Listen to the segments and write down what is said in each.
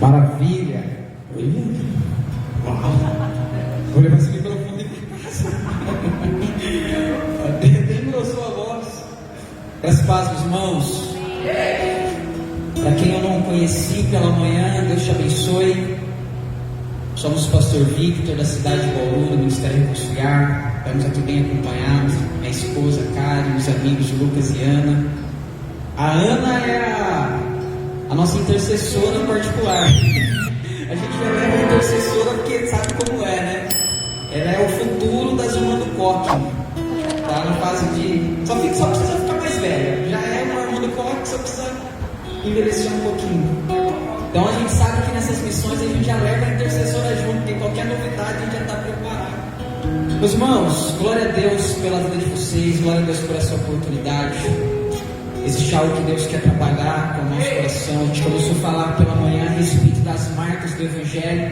Maravilha. Uau. Vou levar esse microfone para casa. Até engrossou a voz. Graças a Deus, irmãos. Para quem eu não conheci pela manhã, Deus te abençoe. Somos o pastor Victor, da cidade de Bauru, do Ministério Reconciliar. Estamos aqui bem acompanhados. Minha esposa Karen, os amigos Lucas e Ana. A Ana é a nossa intercessora particular. A gente já leva a intercessora porque sabe como é, né? Ela é o futuro das irmãs do coque. Tá na fase de... Só precisa ficar mais velha. Já é uma irmã do coque, só precisa envelhecer um pouquinho. Então a gente sabe que nessas missões a gente já leva a intercessora junto, porque qualquer novidade a gente já está preparado. Meus irmãos, glória a Deus pela vida de vocês, glória a Deus por essa oportunidade. Existe algo que Deus quer trabalhar com o nosso coração. A gente começou a falar pela manhã a respeito das marcas do Evangelho.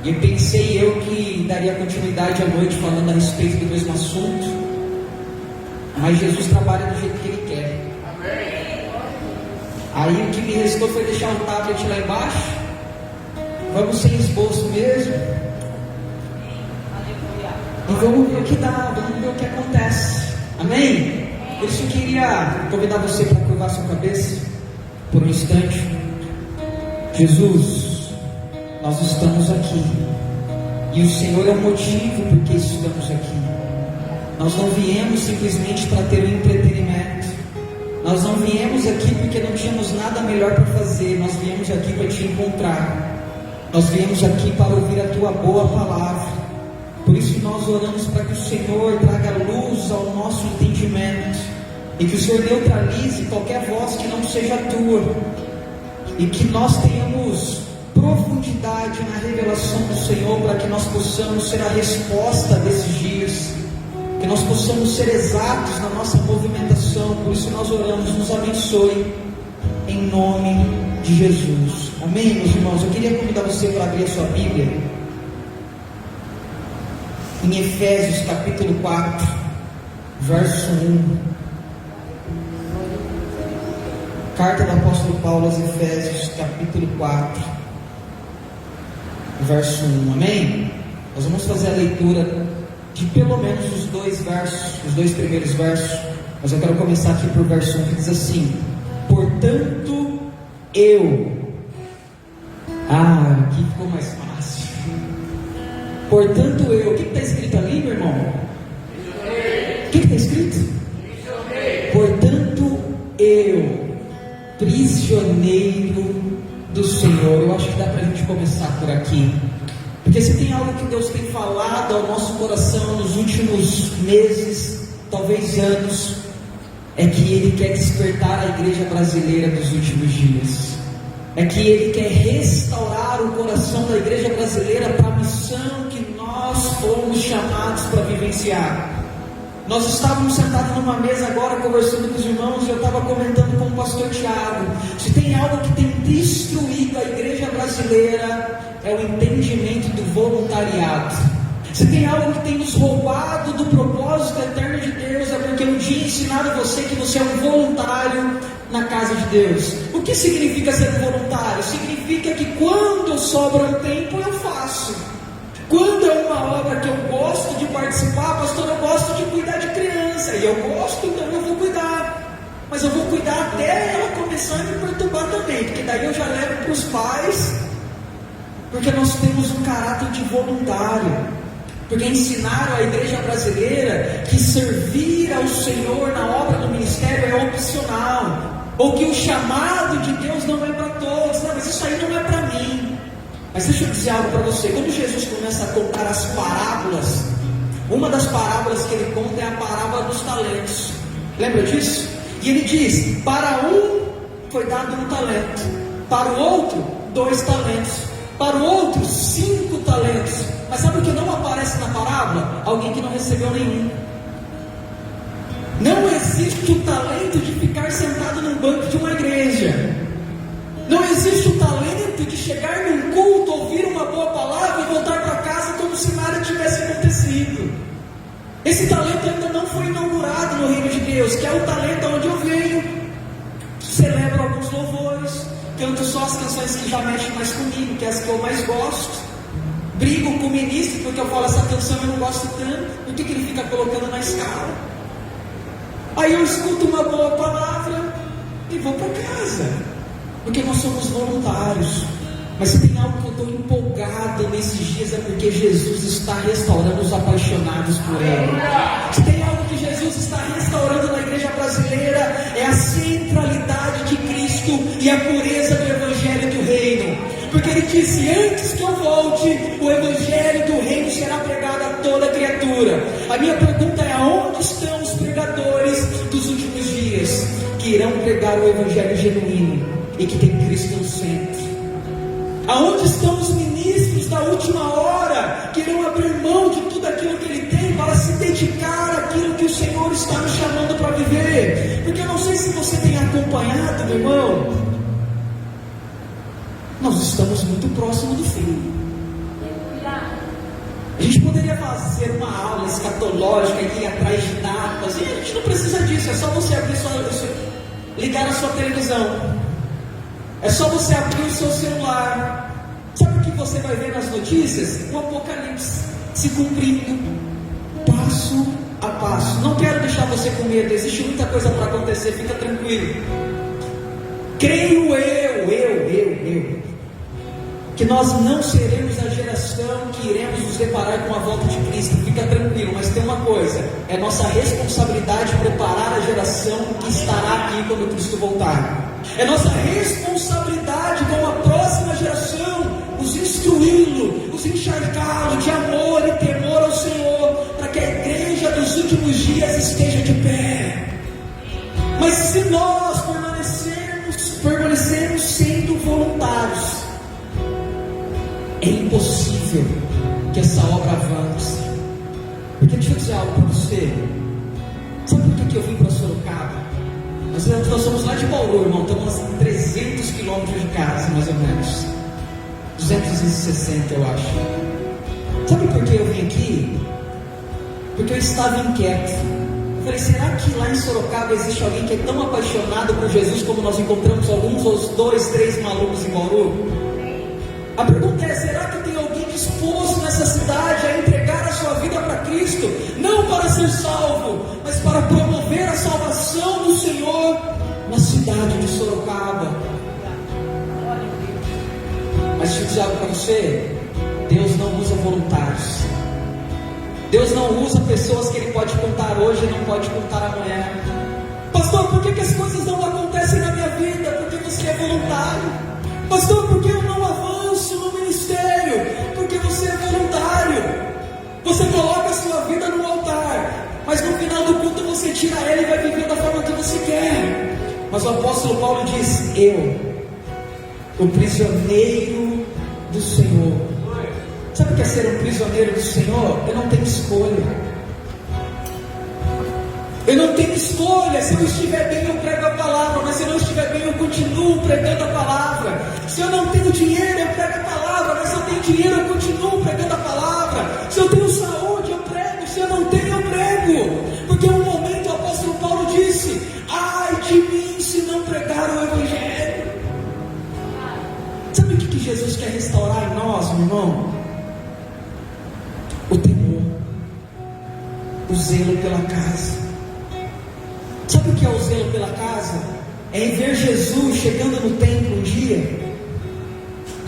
E pensei eu que daria continuidade à noite falando a respeito do mesmo assunto. Mas Jesus trabalha do jeito que Ele quer. Aí o que me restou foi deixar o tablet lá embaixo. Vamos sem esboço mesmo. E vamos ver o que dá, vamos ver o que acontece. Amém? Por isso eu queria convidar você para curvar sua cabeça por um instante. Jesus, nós estamos aqui. E o Senhor é o motivo por que estamos aqui. Nós não viemos simplesmente para ter um entretenimento. Nós não viemos aqui porque não tínhamos nada melhor para fazer. Nós viemos aqui para te encontrar. Nós viemos aqui para ouvir a tua boa palavra. Por isso nós oramos para que o Senhor traga luz ao nosso entendimento. E que o Senhor neutralize qualquer voz que não seja a tua. E que nós tenhamos profundidade na revelação do Senhor, para que nós possamos ser a resposta desses dias. Que nós possamos ser exatos na nossa movimentação. Por isso nós oramos, nos abençoe em nome de Jesus. Amém, meus irmãos? Eu queria convidar você para abrir a sua Bíblia em Efésios capítulo 4, verso 1. Carta do apóstolo Paulo aos Efésios capítulo 4, verso 1. Amém? Nós vamos fazer a leitura de pelo menos os dois primeiros versos, mas eu quero começar aqui por verso 1, que diz assim: portanto eu... aqui ficou mais fácil. Portanto eu... O que está escrito ali, meu irmão? O que está escrito? Portanto eu, prisioneiro do Senhor. Eu acho que dá para a gente começar por aqui. Porque se tem algo que Deus tem falado ao nosso coração nos últimos meses, talvez anos, é que Ele quer despertar a igreja brasileira dos últimos dias. É que Ele quer restaurar o coração da igreja brasileira para a missão que nós fomos chamados para vivenciar. Nós estávamos sentados numa mesa agora, conversando com os irmãos, e eu estava comentando com o pastor Tiago. Se tem algo que tem destruído a igreja brasileira, é o entendimento do voluntariado. Se tem algo que tem nos roubado do propósito eterno de Deus, é porque um dia ensinaram você que você é um voluntário na casa de Deus. O que significa ser voluntário? Significa que quando sobra um tempo eu faço. Quando é uma obra que eu gosto de participar, pastor, eu gosto de cuidar de criança, e eu gosto, então eu vou cuidar. Mas eu vou cuidar até ela começar a me perturbar também, porque daí eu já levo para os pais, porque nós temos um caráter de voluntário. Porque ensinaram a igreja brasileira que servir ao Senhor na obra do ministério é opcional, ou que o chamado de Deus não é para todos. Não, mas isso aí não é para mim. Mas deixa eu dizer algo para você. Quando Jesus começa a contar as parábolas, uma das parábolas que ele conta é a parábola dos talentos. Lembra disso? E ele diz: para um foi dado um talento, para o outro 2 talentos, para o outro 5 talentos. Mas sabe o que não aparece na parábola? Alguém que não recebeu nenhum. Não existe o talento de ficar sentado num banco de uma igreja. Não existe o talento de chegar num culto, ouvir uma boa palavra e voltar para casa como se nada tivesse acontecido. Esse talento ainda não foi inaugurado no reino de Deus, que é o talento onde eu venho, celebro alguns louvores, canto só as canções que já mexem mais comigo, que é as que eu mais gosto. Brigo com o ministro porque eu falo, essa canção eu não gosto tanto, por que ele fica colocando na escala? Aí eu escuto uma boa palavra e vou para casa, porque nós somos voluntários. Mas se tem algo que eu estou empolgado nesses dias, é porque Jesus está restaurando os apaixonados por Ele. Se tem algo que Jesus está restaurando na igreja brasileira, é a centralidade de Cristo e a pureza do Evangelho do Reino. Porque Ele disse, antes que eu volte, o Evangelho do Reino será pregado a toda criatura. A minha pergunta é, aonde estão os pregadores dos últimos dias, que irão pregar o Evangelho genuíno e que tem Cristo no centro? Aonde estão os ministros da última hora, que irão abrir mão de tudo aquilo que Ele tem para se dedicar àquilo que o Senhor está nos chamando para viver? Porque eu não sei se você tem acompanhado, meu irmão, nós estamos muito próximo do fim. A gente poderia fazer uma aula escatológica e ir atrás de datas, e a gente não precisa disso, é só você ligar a sua televisão. É só você abrir o seu celular. Sabe o que você vai ver nas notícias? O Apocalipse se cumprindo, passo a passo. Não quero deixar você com medo, existe muita coisa para acontecer, fica tranquilo. Creio eu, que nós não seremos a geração que iremos nos deparar com a volta de Cristo, fica tranquilo, mas tem uma coisa, é nossa responsabilidade preparar a geração que estará aqui quando Cristo voltar. É nossa responsabilidade como a próxima geração, os instruí-lo, os encharcá-lo de amor e temor ao Senhor, para que a igreja dos últimos dias esteja de pé. Mas se nós permanecermos sendo voluntários, é impossível que essa obra avance. Porque deixa eu dizer algo para você. Sabe por que eu vim para Sorocaba? Nós somos lá de Bauru, irmão. Estamos a 300 quilômetros de casa, mais ou menos. 260, eu acho. Sabe por que eu vim aqui? Porque eu estava inquieto. Eu falei, será que lá em Sorocaba existe alguém que é tão apaixonado por Jesus como nós encontramos alguns, ou 2, 3 malucos em Bauru? A pergunta é, será que tem alguém disposto nessa cidade a entregar a sua vida para Cristo? Não para ser salvo, mas para promover a salvação do Senhor na cidade de Sorocaba. Mas deixa eu dizer algo para você, Deus não usa voluntários. Deus não usa pessoas que Ele pode contar hoje e não pode contar amanhã. Pastor, por que as coisas não acontecem na minha vida? Porque você é voluntário. Pastor, por que eu não avanço no ministério? Porque você é voluntário. Você coloca a sua vida no altar, mas no final do culto você tira ela e vai viver da forma que você quer. Mas o apóstolo Paulo diz, eu, o prisioneiro do Senhor. Sabe o que é ser um prisioneiro do Senhor? Eu não tenho escolha. Eu não tenho escolha. Se eu estiver bem, eu prego a palavra. Mas se eu não estiver bem, eu continuo pregando a palavra. Se eu não tenho dinheiro, eu prego a palavra. Mas se eu tenho dinheiro, eu continuo pregando a palavra. Se eu tenho saúde, eu prego. Se eu não tenho, eu prego. Porque em um momento o apóstolo Paulo disse, ai de mim se não pregar o Evangelho. Sabe o que Jesus quer restaurar em nós, meu irmão? O temor, o zelo pela casa. Sabe o que é o zelo pela casa? É em ver Jesus chegando no templo um dia,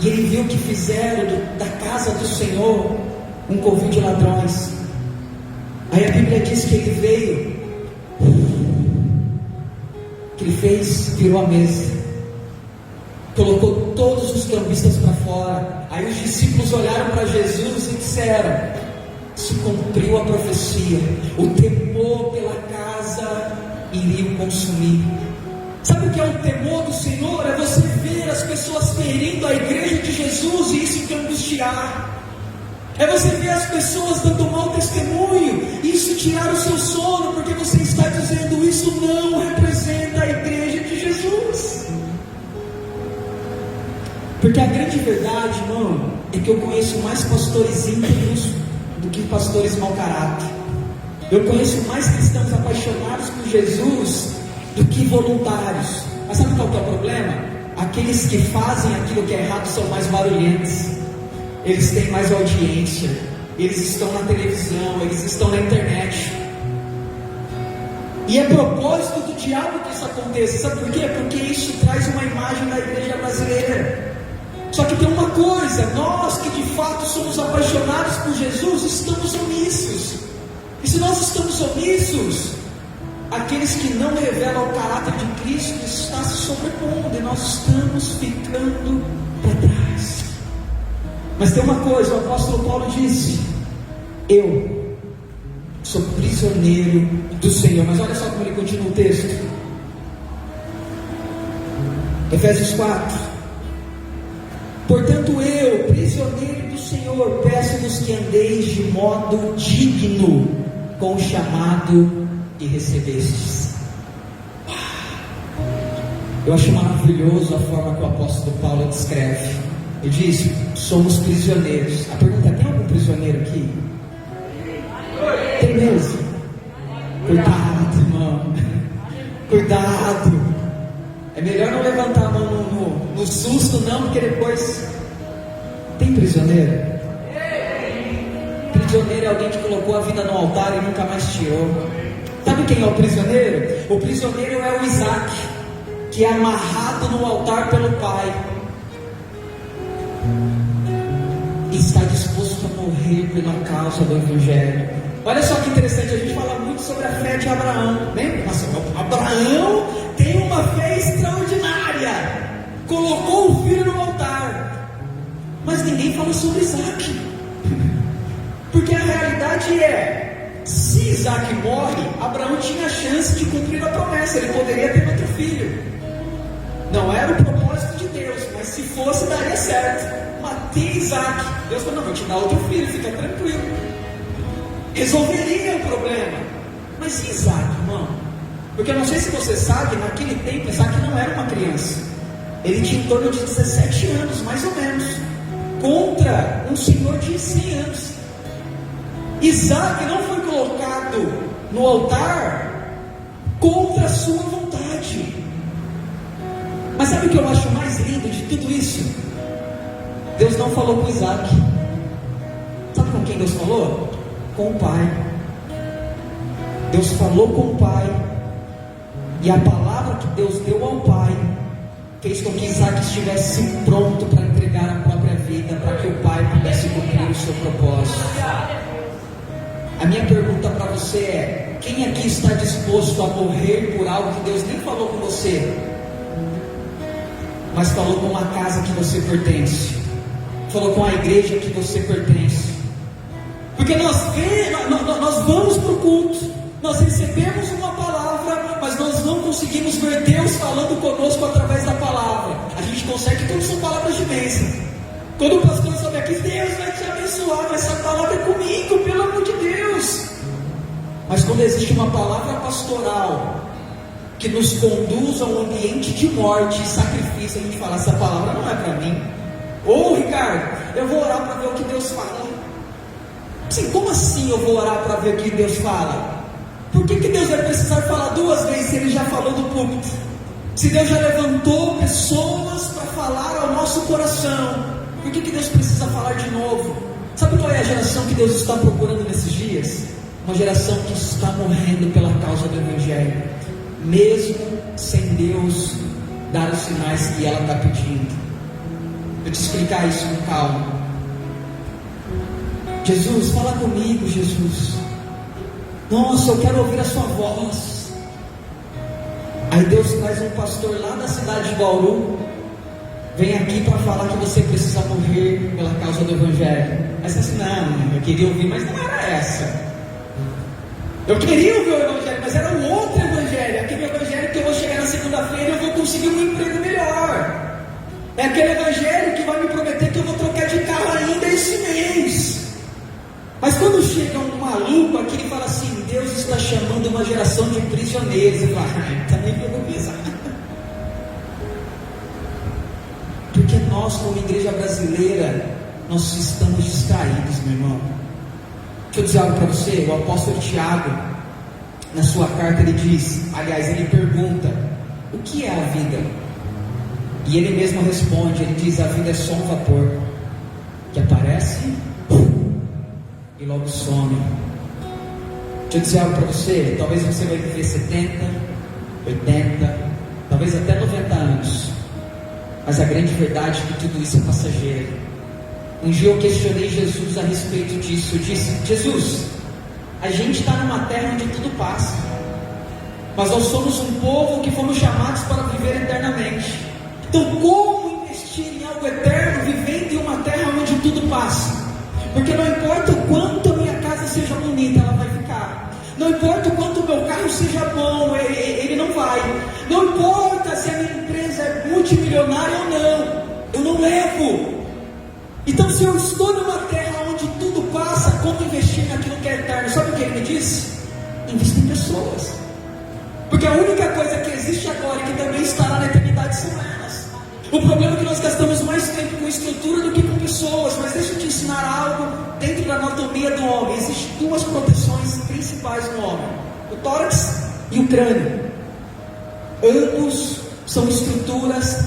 e ele viu que fizeram da casa do Senhor um covil de ladrões. Aí a Bíblia diz que ele veio, que ele fez, virou a mesa, colocou todos os cambistas para fora. Aí os discípulos olharam para Jesus e disseram, se cumpriu a profecia, o temor pela casa iria consumir. Sabe o que é o temor do Senhor? É você ver as pessoas ferindo a igreja de Jesus e isso te angustiar. É você ver as pessoas dando mau testemunho e isso tirar o seu sono, porque você está dizendo, isso não representa a igreja de Jesus. Porque a grande verdade, irmão, é que eu conheço mais pastores íntegros do que pastores mau caráter. Eu conheço mais cristãos apaixonados por Jesus do que voluntários. Mas sabe qual que é o problema? aqueles que fazem aquilo que é errado são mais barulhentos, eles têm mais audiência, eles estão na televisão, eles estão na internet. E é propósito do diabo que isso aconteça. Sabe por quê? Porque isso traz uma imagem da igreja brasileira. Só que tem uma coisa: nós que de fato somos apaixonados por Jesus, estamos omissos. E se nós estamos omissos, aqueles que não revelam o caráter de Cristo está se sobrepondo, e nós estamos ficando para trás. Mas tem uma coisa, o apóstolo Paulo disse: eu sou prisioneiro do Senhor. Mas olha só como ele continua o texto. Efésios 4: portanto eu, prisioneiro do Senhor, peço-vos que andeis de modo digno com o chamado que recebestes. Eu acho maravilhoso a forma que o apóstolo Paulo descreve. Ele diz: somos prisioneiros. A pergunta é: tem algum prisioneiro aqui? Tem mesmo? Cuidado, irmão. Cuidado. É melhor não levantar a mão no susto, não, porque depois. Tem prisioneiro? Prisioneiro é alguém que colocou a vida no altar e nunca mais tirou. Sabe quem é o prisioneiro? O prisioneiro é o Isaac, que é amarrado no altar pelo pai, e está disposto a morrer pela causa do Evangelho. Olha só que interessante, a gente fala muito sobre a fé de Abraão. Lembra? Nossa, Abraão tem uma fé extraordinária, colocou o filho no altar, mas ninguém fala sobre Isaac, porque a realidade é: se Isaac morre, Abraão tinha a chance de cumprir a promessa, ele poderia ter outro filho. Não era o propósito de Deus, mas se fosse, daria certo. Matei Isaac. Deus falou: não, vou te dar outro filho, fica tranquilo. Resolveria o problema. Mas e Isaac, irmão? Porque eu não sei se você sabe, naquele tempo Isaac não era uma criança. Ele tinha em torno de 17 anos, mais ou menos, contra um senhor de 100 anos. Isaac não foi colocado no altar contra a sua vontade. Mas sabe o que eu acho mais lindo de tudo isso? Deus não falou com Isaac. Sabe com quem Deus falou? Com o pai. Deus falou com o pai, e a palavra que Deus deu ao pai fez com que Isaac estivesse pronto para entregar a própria vida, para que o pai pudesse cumprir o seu propósito. A minha pergunta para você é: quem aqui está disposto a morrer por algo que Deus nem falou com você, mas falou com uma casa que você pertence, falou com a igreja que você pertence? Porque nós vamos para o culto, nós recebemos uma palavra, mas nós não conseguimos ver Deus falando conosco através da palavra. A gente consegue, tudo são palavras de bênção. Quando o pastor sobe aqui: Deus vai te abençoar, mas essa palavra é comigo, pelo amor de Deus. Mas quando existe uma palavra pastoral que nos conduz a um ambiente de morte e sacrifício, a gente fala: essa palavra não é para mim. Ô Ricardo, eu vou orar para ver o que Deus fala. Sim, como assim eu vou orar para ver o que Deus fala? Por que Deus vai precisar falar duas vezes se Ele já falou do púlpito? Se Deus já levantou pessoas para falar ao nosso coração, por que Deus precisa falar de novo? Sabe qual é a geração que Deus está procurando nesses dias? Uma geração que está morrendo pela causa do Evangelho, mesmo sem Deus dar os sinais que ela está pedindo. Vou te explicar isso com calma. Jesus, fala comigo, Jesus. Nossa, eu quero ouvir a sua voz. Aí Deus traz um pastor lá da cidade de Bauru, vem aqui para falar que você precisa morrer pela causa do Evangelho. Aí você diz: não, eu queria ouvir, mas não era essa. Eu queria ouvir o Evangelho, mas era um outro Evangelho. Aquele Evangelho que eu vou chegar na segunda-feira e eu vou conseguir um emprego melhor. É aquele Evangelho que vai me prometer que eu vou trocar de carro ainda esse mês. Mas quando chega um maluco aqui, ele fala assim: Deus está chamando uma geração de prisioneiros. Eu falo: também vou pisar. Porque nós, como igreja brasileira, nós estamos distraídos, meu irmão. Deixa eu dizer algo para você. O apóstolo Tiago, na sua carta, ele diz, aliás, ele pergunta: o que é a vida? E ele mesmo responde, ele diz: a vida é só um vapor que aparece e logo some. Deixa eu dizer algo para você, talvez você vai viver 70, 80, talvez até 90 anos, mas a grande verdade é que tudo isso é passageiro. Um dia eu questionei Jesus a respeito disso. Eu disse: Jesus, a gente está numa terra onde tudo passa, mas nós somos um povo que fomos chamados para viver eternamente. Então como investir em algo eterno vivendo em uma terra onde tudo passa? Porque não importa o quanto a minha casa seja bonita, ela vai ficar. Não importa o quanto o meu carro seja bom, ele não vai. Não importa se a minha empresa é multimilionária ou não, eu não levo. Então se eu estou numa terra onde tudo passa, como investir naquilo que é eterno? Sabe o que ele me disse? Invista em pessoas. Porque a única coisa que existe agora e que também estará na eternidade são elas. O problema é que nós gastamos mais tempo com estrutura do que com pessoas. Mas deixa eu te ensinar algo dentro da anatomia do homem. Existem duas proteções principais no homem: o tórax e o crânio. Ambos são estruturas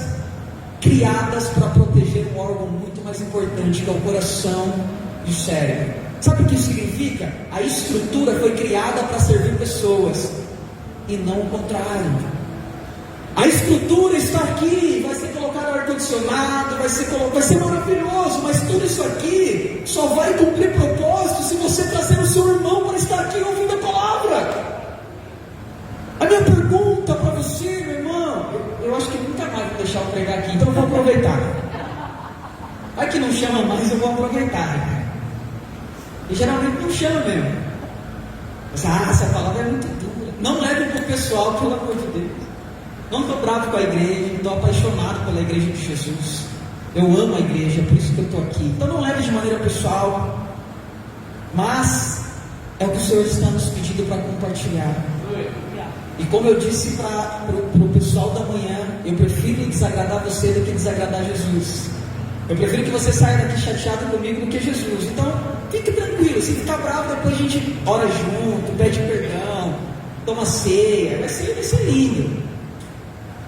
criadas para proteger um órgão muito mais importante, que é o coração e o cérebro. Sabe o que isso significa? A estrutura foi criada para servir pessoas e não o contrário. A estrutura está aqui, vai ser colocado ar-condicionado, vai ser maravilhoso, mas tudo isso aqui só vai cumprir propósito se você trazer o seu irmão para estar aqui ouvindo a palavra. A minha pergunta para você, meu irmão, eu acho que nunca mais vou deixar eu pregar aqui, então eu vou aproveitar. Vai que não chama mais, eu vou aproveitar. E geralmente não chama mesmo. Mas, essa palavra é muito dura. Não leve para o pessoal, pelo amor de Deus. Não estou bravo com a igreja, estou apaixonado pela igreja de Jesus. Eu amo a igreja, por isso que eu estou aqui. Então não leve de maneira pessoal, mas é o que o Senhor está nos pedindo para compartilhar. E como eu disse para o pessoal da manhã, eu prefiro desagradar você do que desagradar Jesus. Eu prefiro que você saia daqui chateado comigo do que Jesus. Então fique tranquilo, se ficar bravo depois a gente ora junto, pede perdão, toma ceia, vai ser lindo.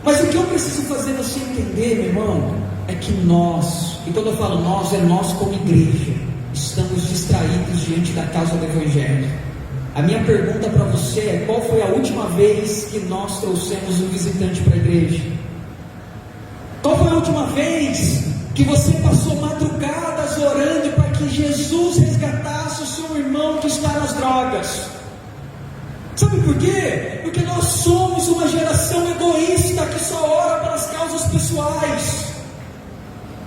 Mas o que eu preciso fazer você entender, meu irmão, é que nós, e quando eu falo nós, é nós como igreja, estamos distraídos diante da causa do Evangelho. A minha pergunta para você é: qual foi a última vez que nós trouxemos um visitante para a igreja? Qual foi a última vez que você passou madrugadas orando para que Jesus resgatasse o seu irmão que está nas drogas? Sabe por quê? Porque nós somos uma geração egoísta que só ora pelas causas pessoais.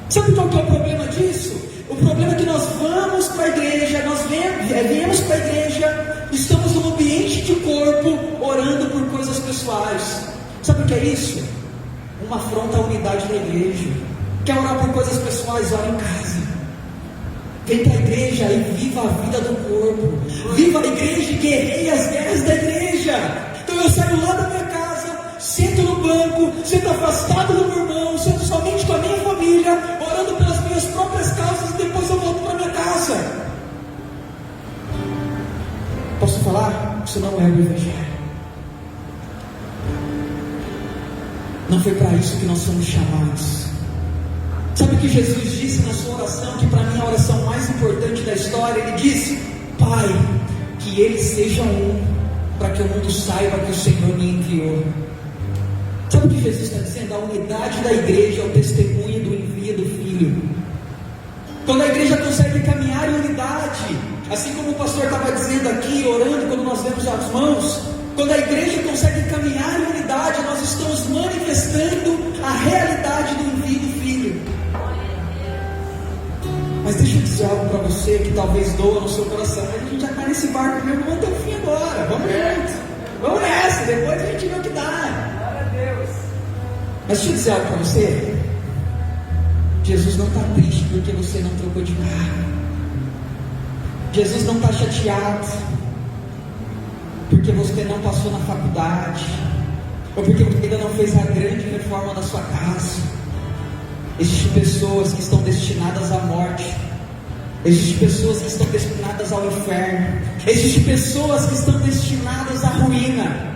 Sabe qual que é o problema disso? O problema é que nós vamos para a igreja, nós viemos para a igreja, estamos num ambiente de corpo, orando por coisas pessoais. Sabe o que é isso? Uma afronta à unidade da igreja. Quer orar por coisas pessoais? Ora em casa. Vem para a igreja e viva a vida do corpo. Viva a igreja e guerreie as guerras da igreja. Então eu saio lá da minha casa, sento no banco, sento afastado do meu irmão, sento somente com a minha família, orando pelas minhas próprias causas, e depois eu volto para minha casa. Posso falar? Isso não é o Evangelho. Não foi para isso que nós somos chamados. Sabe o que Jesus disse na sua oração, que para mim é a oração mais importante da história? Ele disse: Pai, que eles sejam um, para que o mundo saiba que o Senhor me enviou. Sabe o que Jesus está dizendo? A unidade da igreja é o testemunho do envio do Filho. Quando a igreja consegue caminhar em unidade, assim como o pastor estava dizendo aqui, orando, quando nós vemos as mãos, quando a igreja consegue caminhar em unidade, nós estamos manifestando a realidade do envio do Filho. Mas deixa eu dizer algo para você que talvez doa no seu coração. Mas a gente já está nesse barco mesmo, vamos até o fim agora. Vamos juntos. Vamos nessa, depois a gente vê o que dá. Glória a Deus. Mas deixa eu dizer algo para você. Jesus não está triste porque você não trocou de carro. Jesus não está chateado porque você não passou na faculdade, ou porque você ainda não fez a grande reforma da sua casa. Existem pessoas que estão destinadas à morte. Existem pessoas que estão destinadas ao inferno. Existem pessoas que estão destinadas à ruína.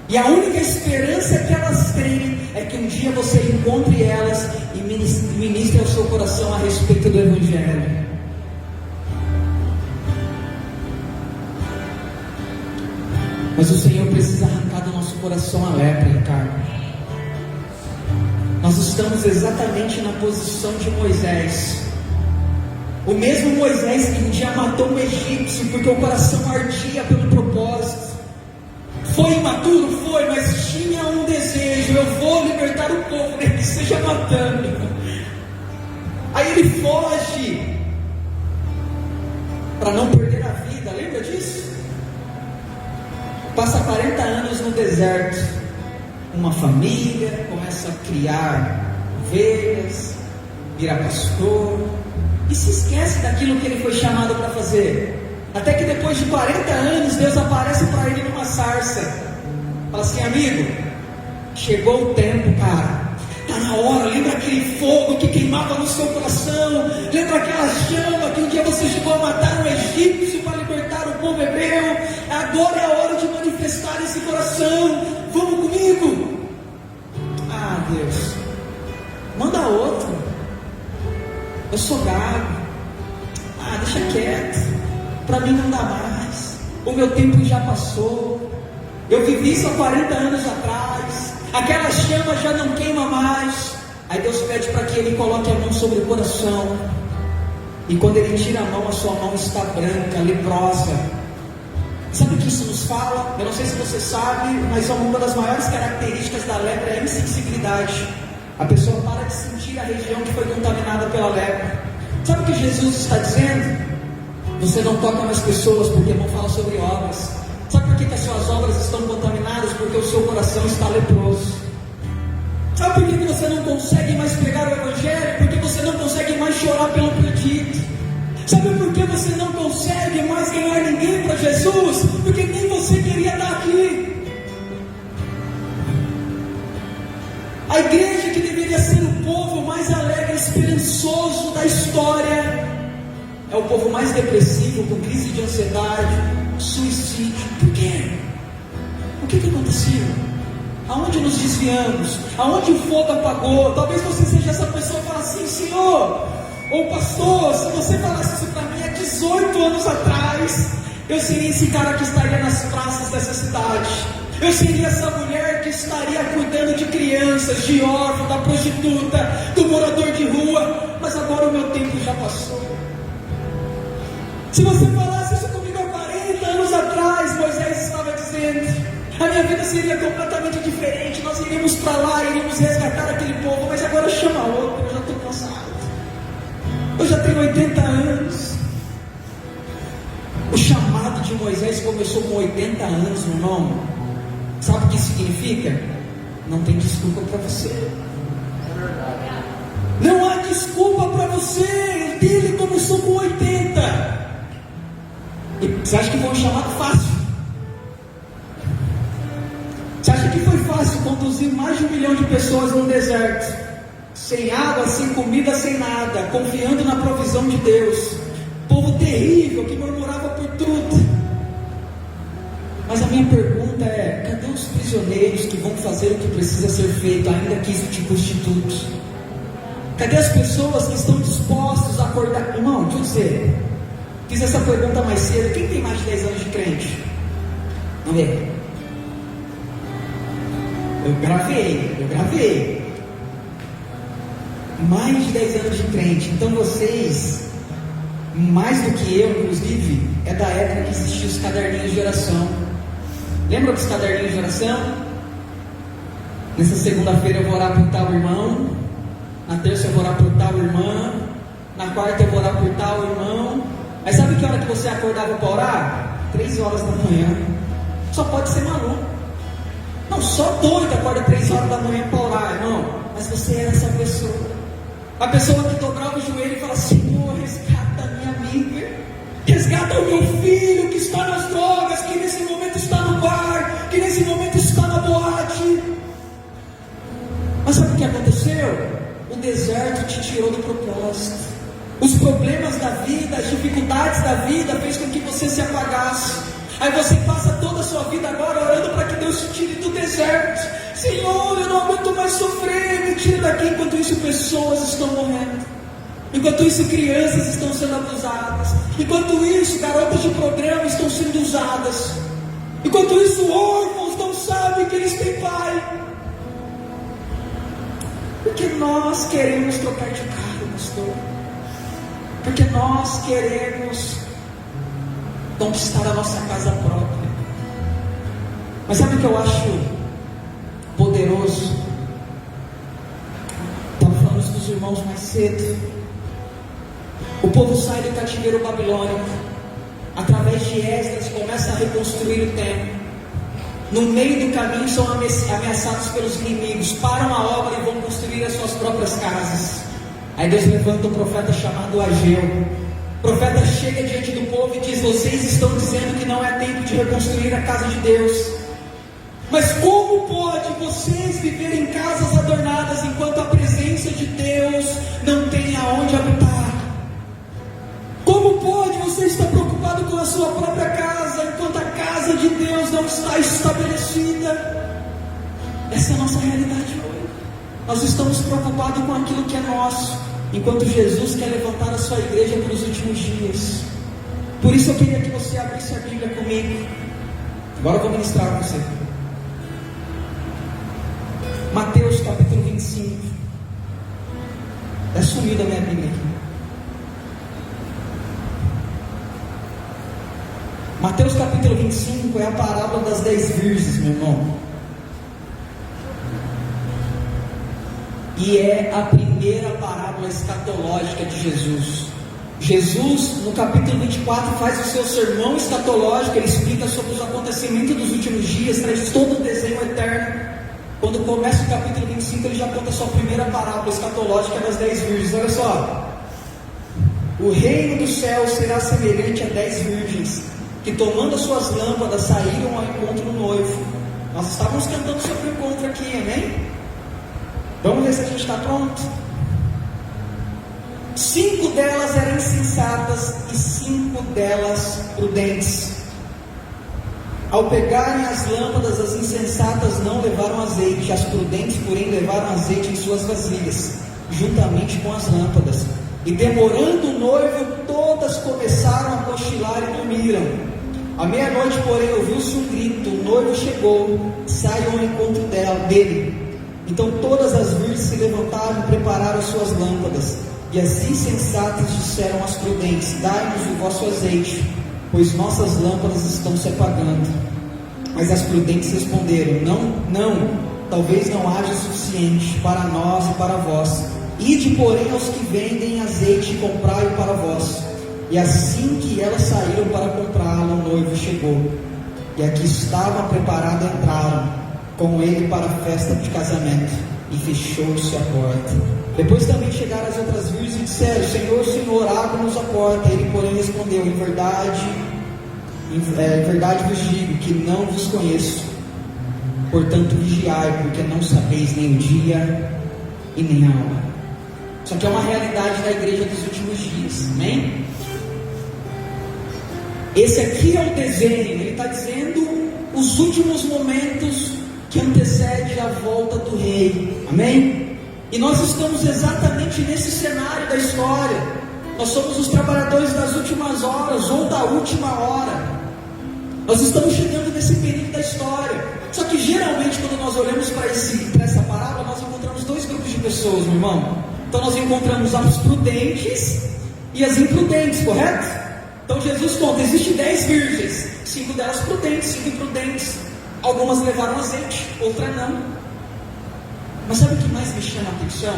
E a única esperança que elas têm é que um dia você encontre elas e ministre ao seu coração a respeito do Evangelho. Mas o Senhor precisa arrancar do nosso coração a lepra, Ricardo. Nós estamos exatamente na posição de Moisés. O mesmo Moisés que um dia matou um egípcio porque o coração ardia pelo propósito. Foi imaturo? Foi, mas tinha um desejo: eu vou libertar o povo, nem que seja matando. Aí ele foge para não perder a vida, lembra disso? Passa 40 anos no deserto, uma família, começa a criar ovelhas, vira pastor, e se esquece daquilo que ele foi chamado para fazer. Até que depois de 40 anos, Deus aparece para ele numa sarça. Fala assim: amigo, chegou o tempo, cara. Está na hora. Lembra aquele fogo que queimava no seu coração? Lembra aquela chama que um dia você chegou a matar um egípcio para libertar o povo hebreu? Agora é a hora de manifestar esse coração. Vamos comigo? Ah, Deus, manda outro. Eu sou gago. Ah, deixa quieto. Para mim não dá mais. O meu tempo já passou. Eu vivi isso há 40 anos atrás. Aquela chama já não queima mais. Aí Deus pede para que ele coloque a mão sobre o coração. E quando ele tira a mão, a sua mão está branca, leprosa. Sabe o que isso nos fala? Eu não sei se você sabe, mas uma das maiores características da lepra é a insensibilidade. A pessoa para de sentir a região que foi contaminada pela lepra. Sabe o que Jesus está dizendo? Você não toca nas pessoas porque não fala sobre obras. Sabe por que as suas obras estão contaminadas? Porque o seu coração está leproso. Sabe por que você não consegue mais pregar o Evangelho? Porque você não consegue mais chorar pelo perdido. Sabe por que você não consegue mais ganhar ninguém para Jesus? Porque nem você queria estar aqui. A igreja que deveria ser o povo mais alegre e esperançoso da história é o povo mais depressivo, com crise de ansiedade, suicídio. Por quê? O que aconteceu? Aonde nos desviamos? Aonde o fogo apagou? Talvez você seja essa pessoa que fala assim: Senhor, ou pastor, se você falasse isso para mim há 18 anos atrás, eu seria esse cara que estaria nas praças dessa cidade. Eu seria essa mulher que estaria cuidando de crianças, de órfãos, da prostituta, do morador de rua. Mas agora o meu tempo já passou. Se você falasse isso comigo há 40 anos atrás, Moisés estava dizendo, a minha vida seria completamente diferente. Nós iríamos para lá, iríamos resgatar aquele povo. Mas agora chama outro, eu já estou cansado. Eu já tenho 80 anos. O chamado de Moisés começou com 80 anos, meu irmão. Sabe o que significa? Não tem desculpa para você. É verdade. Não há desculpa para você. O dele começou com 80. E você acha que foi um chamado fácil? Você acha que foi fácil conduzir mais de 1 milhão de pessoas no deserto? Sem água, sem comida, sem nada, confiando na provisão de Deus. Povo terrível que murmurava por tudo. Mas a minha pergunta é: cadê os prisioneiros que vão fazer o que precisa ser feito, ainda que isso te custe tudo? Cadê as pessoas que estão dispostas a acordar? Irmão, deixa eu dizer, fiz essa pergunta mais cedo. Quem tem mais de 10 anos de crente? Não é? Eu gravei. Mais de 10 anos de crente. Então vocês, mais do que eu, inclusive, é da época que existiam os caderninhos de oração. Lembra dos caderninhos de oração? Nessa segunda-feira eu vou orar por tal irmão, na terça eu vou orar por tal irmã, na quarta eu vou orar por tal irmão. Mas sabe que hora que você acordava para orar? 3 horas da manhã. Só pode ser maluco. Não, só doido acorda 3 horas da manhã para orar, irmão. Mas você era essa pessoa. A pessoa que dobrava o joelho e fala: Senhor, resgata a minha amiga, resgata o meu filho que está nas drogas, que nesse momento está no bar, que nesse momento está na boate. Mas sabe o que aconteceu? O deserto te tirou do propósito. Os problemas da vida, as dificuldades da vida fez com que você se apagasse. Aí você passa toda a sua vida agora orando para que Deus te tire do deserto. Senhor, eu não aguento mais sofrer, me tira daqui. Enquanto isso, pessoas estão morrendo. Enquanto isso, crianças estão sendo abusadas. Enquanto isso, garotas de programa estão sendo usadas. Enquanto isso, órfãos não sabem que eles têm pai. Porque nós queremos trocar de carro, pastor. Porque nós queremos conquistar a nossa casa própria. Mas sabe o que eu acho poderoso? Estava falando isso dos irmãos mais cedo. O povo sai do cativeiro babilônico. Através de Esdras começa a reconstruir o templo. No meio do caminho são ameaçados pelos inimigos, param a obra e vão construir as suas próprias casas. Aí Deus levanta um profeta chamado Ageu. O profeta chega diante do povo e diz: vocês estão dizendo que não é tempo de reconstruir a casa de Deus, mas como pode vocês viverem em casas adornadas enquanto a presença de Deus não tem aonde habitar? Como pode você estar preocupado com a sua própria casa enquanto a casa de Deus não está estabelecida? Essa é a nossa realidade hoje. Nós estamos preocupados com aquilo que é nosso, enquanto Jesus quer levantar a sua igreja para os últimos dias. Por isso eu queria que você abrisse a Bíblia comigo. Agora eu vou ministrar com você. Mateus capítulo 25. É sumida a minha Bíblia aqui. Mateus capítulo 25 é a parábola das 10 virgens, meu irmão. E é a primeira parábola escatológica de Jesus. Jesus, no capítulo 24, faz o seu sermão escatológico. Ele explica sobre os acontecimentos dos últimos dias, traz todo o desenho eterno. Quando começa o capítulo 25, ele já conta a sua primeira parábola escatológica das 10 virgens. Olha só: o reino do céu será semelhante a 10 virgens, que tomando as suas lâmpadas saíram ao encontro do noivo. Nós estávamos cantando sobre o encontro aqui, amém? Vamos ver se a gente está pronto. 5 delas eram insensatas e 5 delas prudentes. Ao pegarem as lâmpadas, as insensatas não levaram azeite, as prudentes, porém, levaram azeite em suas vasilhas, juntamente com as lâmpadas. E demorando o noivo, todas começaram a cochilar e dormiram. À meia-noite, porém, ouviu-se um grito: o noivo chegou, saiam ao encontro dele. Então todas as virgens se levantaram e prepararam as suas lâmpadas. E as insensatas disseram às prudentes: dai-nos o vosso azeite, pois nossas lâmpadas estão se apagando. Mas as prudentes responderam: não, talvez não haja suficiente para nós e para vós. Ide, porém, aos que vendem azeite e comprai-o para vós. E assim que elas saíram para comprá-lo, o noivo chegou. E a que estava preparada entraram com ele para a festa de casamento, e fechou-se a porta. Depois também chegaram as outras virgens e disseram: Senhor, Senhor, abre-nos a porta. Ele, porém, respondeu: em verdade vos digo que não vos conheço. Portanto, vigiai, porque não sabeis nem o dia e nem a hora. Isso aqui é uma realidade da igreja dos últimos dias, amém? Esse aqui é o desenho. Ele está dizendo os últimos momentos que antecede a volta do rei, amém? E nós estamos exatamente nesse cenário da história. Nós somos os trabalhadores das últimas horas, ou da última hora. Nós estamos chegando nesse período da história. Só que geralmente quando nós olhamos para essa parábola, nós encontramos 2 grupos de pessoas, meu irmão. Então nós encontramos as prudentes e as imprudentes, correto? Então Jesus conta: existem 10 virgens, 5 delas prudentes, 5 imprudentes. Algumas levaram azeite, outras não. Mas sabe o que mais me chama a atenção?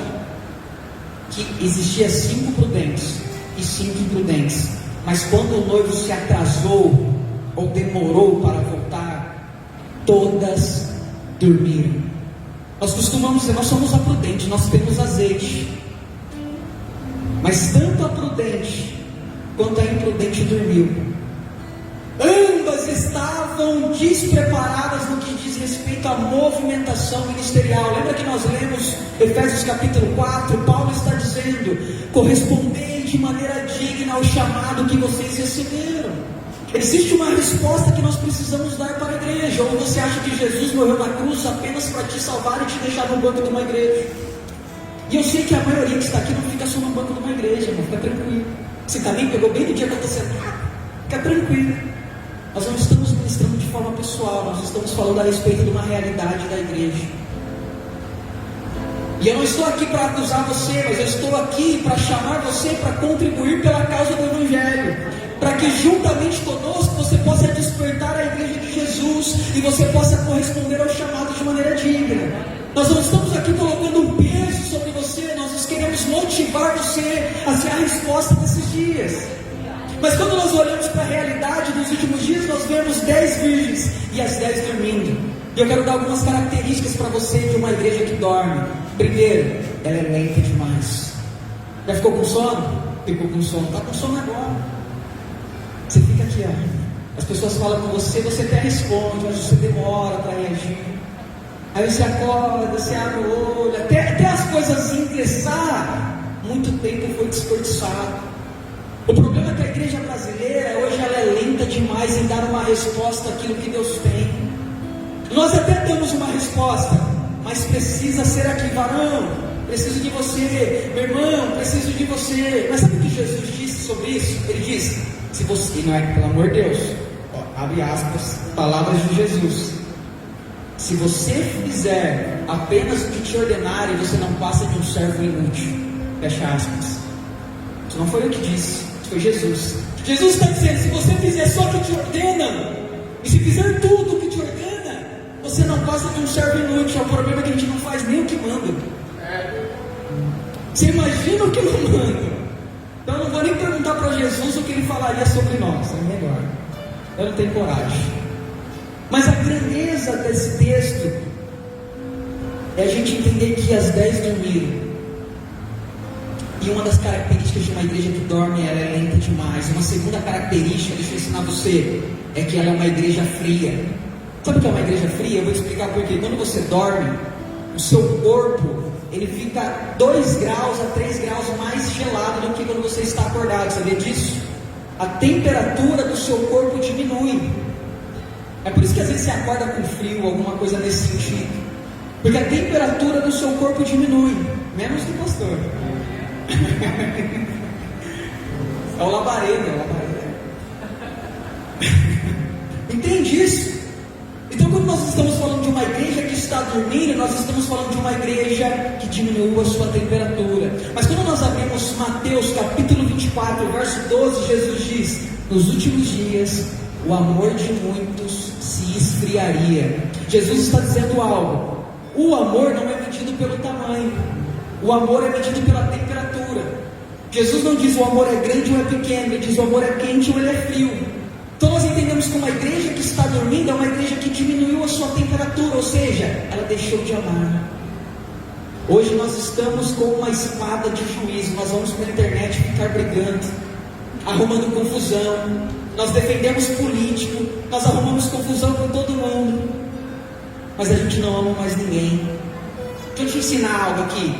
Que existia 5 prudentes e 5 imprudentes. Mas quando o noivo se atrasou ou demorou para voltar, todas dormiram. Nós costumamos dizer: nós somos a prudente, nós temos azeite. Mas tanto a prudente quanto a imprudente dormiu. Ambas estavam despreparadas no que diz respeito à movimentação ministerial. Lembra que nós lemos Efésios capítulo 4? Paulo está dizendo: correspondei de maneira digna ao chamado que vocês receberam. Existe uma resposta que nós precisamos dar para a igreja. Ou você acha que Jesus morreu na cruz apenas para te salvar e te deixar no banco de uma igreja? E eu sei que a maioria que está aqui não fica só no banco de uma igreja, irmão, fica tranquilo. Você também pegou bem no dia que eu estou sentado, fica tranquilo. Nós não estamos ministrando de forma pessoal, nós estamos falando a respeito de uma realidade da igreja. E eu não estou aqui para acusar você, mas eu estou aqui para chamar você para contribuir pela causa do Evangelho, para que juntamente conosco você possa despertar a igreja de Jesus e você possa corresponder ao chamado de maneira digna. Nós não estamos aqui colocando um peso sobre você, nós queremos motivar você a ser a resposta desses dias. Mas quando nós olhamos para a realidade dos últimos dias, nós vemos 10 virgens e as 10 dormindo. E eu quero dar algumas características para você de uma igreja que dorme. Primeiro, ela é lenta demais. Já ficou com sono? Ficou com sono, está com sono agora. Você fica aqui, ó. As pessoas falam com você, você até responde, mas você demora para reagir. Aí você acorda, você abre o olho, até as coisas ingressar, muito tempo foi desperdiçado. O problema é que a igreja brasileira, hoje ela é lenta demais em dar uma resposta àquilo que Deus tem. Nós até temos uma resposta, mas precisa ser aqui, varão, preciso de você, meu irmão, preciso de você. Mas sabe o que Jesus disse sobre isso? Ele disse, se você, não é, pelo amor de Deus, ó, abre aspas, palavras de Jesus, se você fizer apenas o que te ordenarem, você não passa de um servo inútil, fecha aspas. Isso não foi eu que disse, isso foi Jesus. Jesus está dizendo, se você fizer só o que te ordena, e se fizer tudo o que te ordena, você não passa de um servo inútil. O problema é que a gente não faz nem o que manda. Você imagina o que eu mando? Então eu não vou nem perguntar para Jesus o que ele falaria sobre nós, é melhor. Eu não tenho coragem. Mas a grandeza desse texto é a gente entender que as 10 dormiram. E uma das características de uma igreja que dorme, ela é lenta demais. Uma segunda característica, deixa eu ensinar você, é que ela é uma igreja fria. Sabe o que é uma igreja fria? Eu vou explicar por quê. Quando você dorme, o seu corpo, ele fica 2 graus a 3 graus mais gelado do que quando você está acordado. Sabia disso? A temperatura do seu corpo diminui. É por isso que às vezes você acorda com frio, alguma coisa nesse sentido. Porque a temperatura do seu corpo diminui. Menos do pastor. É o labareda, Entende isso? Então quando nós estamos falando de uma igreja que está dormindo, nós estamos falando de uma igreja que diminuiu a sua temperatura. Mas quando nós abrimos Mateus capítulo 24, verso 12, Jesus diz, nos últimos dias o amor de muitos se esfriaria. Jesus está dizendo algo. O amor não é medido pelo tamanho, o amor é medido pela temperatura. Jesus não diz o amor é grande ou é pequeno, ele diz o amor é quente ou ele é frio. Então nós entendemos que uma igreja que está dormindo é uma igreja que diminuiu a sua temperatura, ou seja, ela deixou de amar. Hoje nós estamos com uma espada de juízo, nós vamos para a internet ficar brigando, arrumando confusão, nós defendemos político, nós arrumamos confusão com todo mundo, mas a gente não ama mais ninguém. Deixa eu te ensinar algo aqui.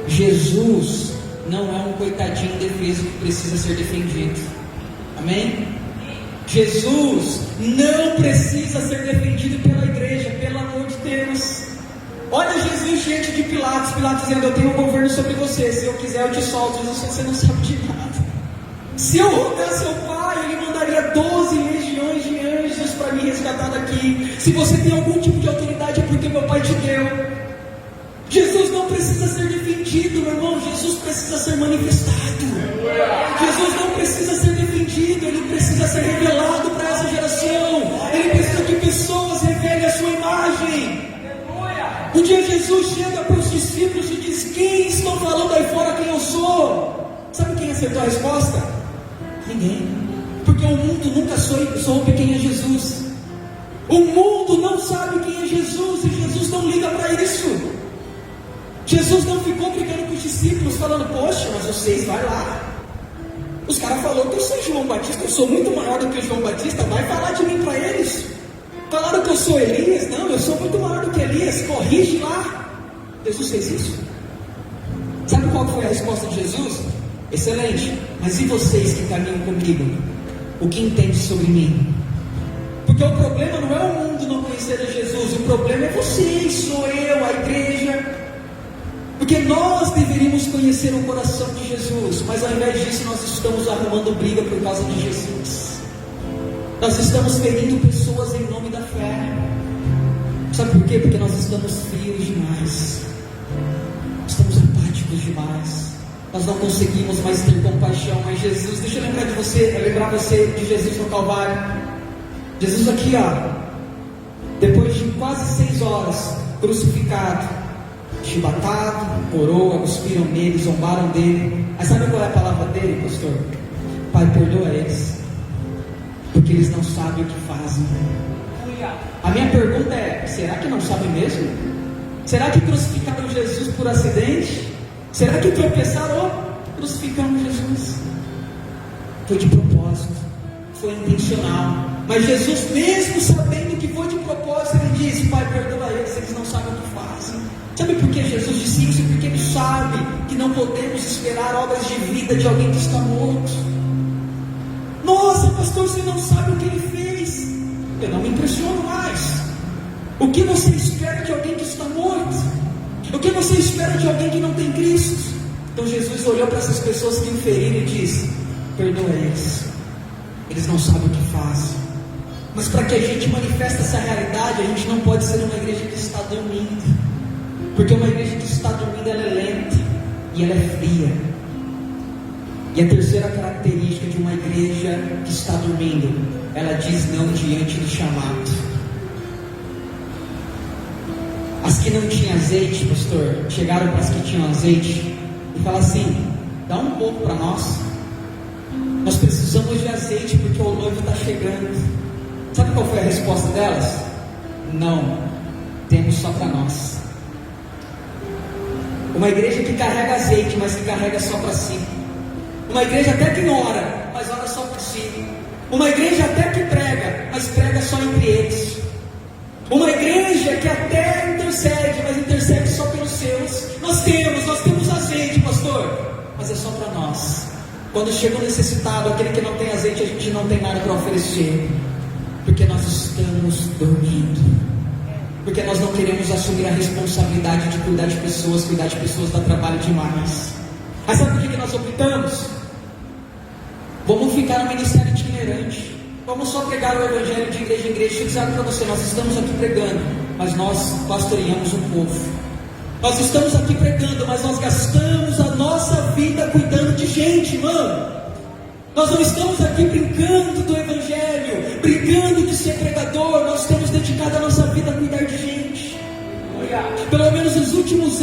Jesus não é um coitadinho indefeso que precisa ser defendido. Amém? Jesus não precisa ser defendido pela igreja, pelo amor de Deus. Olha Jesus diante de Pilatos, Pilatos dizendo, eu tenho um governo sobre você, se eu quiser eu te solto. Jesus, você não sabe de nada. Se eu rogasse ao Pai, Ele mandaria 12 legiões de anjos para me resgatar daqui. Se você tem algum tipo de autoridade, é porque meu Pai te deu. Jesus não precisa ser defendido, meu irmão. Jesus precisa ser manifestado. Jesus não precisa ser defendido, Ele precisa ser revelado para essa geração. Ele precisa que pessoas revelem a sua imagem. Um dia Jesus chega para os discípulos e diz, quem estão falando aí fora quem eu sou? Sabe quem acertou a resposta? Ninguém. Porque o mundo nunca soube quem é Jesus. O mundo não sabe quem é Jesus, e Jesus não liga para isso. Jesus não ficou brigando com os discípulos, falando, poxa, mas vocês, vai lá. Os caras falaram que eu sou João Batista, eu sou muito maior do que João Batista, vai falar de mim para eles. Falaram que eu sou Elias, não, eu sou muito maior do que Elias, corrige lá. Jesus fez isso. Sabe qual foi a resposta de Jesus? Excelente, mas e vocês que caminham comigo? o que entende sobre mim. Porque o problema não é o mundo não conhecer a Jesus, o problema é você, sou eu, a igreja. Porque nós deveríamos conhecer o coração de Jesus, mas ao invés disso nós estamos arrumando briga por causa de Jesus. Nós estamos ferindo pessoas em nome da fé. Sabe por quê? Porque nós estamos frios demais, estamos apáticos demais, nós não conseguimos mais ter compaixão. Mas Jesus, deixa eu lembrar você de Jesus no Calvário. Jesus aqui, depois de quase 6 horas, crucificado, chibatado, coroa, cuspiram nele, zombaram dele. Mas sabe qual é a palavra dele, pastor? Pai, perdoa eles, porque eles não sabem o que fazem. A minha pergunta é: será que não sabem mesmo? Será que crucificaram Jesus por acidente? Será que tropeçaram? Crucificamos Jesus. Foi de propósito, foi intencional. Mas Jesus, mesmo sabendo que foi de propósito, ele disse: Pai, perdoa eles não sabem o que fazem. Sabe por que Jesus disse isso? Porque ele sabe que não podemos esperar obras de vida de alguém que está morto. Nossa, pastor, você não sabe o que ele fez. Eu não me impressiono mais. O que você espera de alguém que está morto? O que você espera de alguém que não tem Cristo? Então Jesus olhou para essas pessoas que o feriram e disse: perdoa eles não sabem o que fazem. Mas para que a gente manifeste essa realidade, a gente não pode ser uma igreja que está dormindo, porque uma igreja que está dormindo, ela é lenta e ela é fria. E a terceira característica de uma igreja que está dormindo, ela diz não diante do chamado. As que não tinham azeite, pastor, chegaram para as que tinham azeite e falaram assim: dá um pouco para nós. Nós precisamos de azeite porque o noivo está chegando. Sabe qual foi a resposta delas? Não, temos só para nós. Uma igreja que carrega azeite, mas que carrega só para si. Uma igreja até que ora, mas ora só para si. Uma igreja até que prega, mas prega só entre eles. Uma igreja que até intercede, mas intercede só pelos seus. Nós temos azeite, pastor, mas é só para nós. Quando chega o necessitado, aquele que não tem azeite, a gente não tem nada para oferecer, porque nós estamos dormindo, porque nós não queremos assumir a responsabilidade de cuidar de pessoas dá trabalho demais. Mas sabe por que nós optamos? Vamos ficar no ministério itinerante, vamos só pregar o evangelho de igreja em igreja. Deixa eu dizer para você: nós estamos aqui pregando, mas nós pastoreamos um povo. Nós estamos aqui pregando, mas nós gastamos a nossa vida cuidando de gente, mano. Nós não estamos aqui brincando do evangelho, brincando de ser pregador. Nós temos dedicado a nossa vida a cuidar de gente. Pelo menos os últimos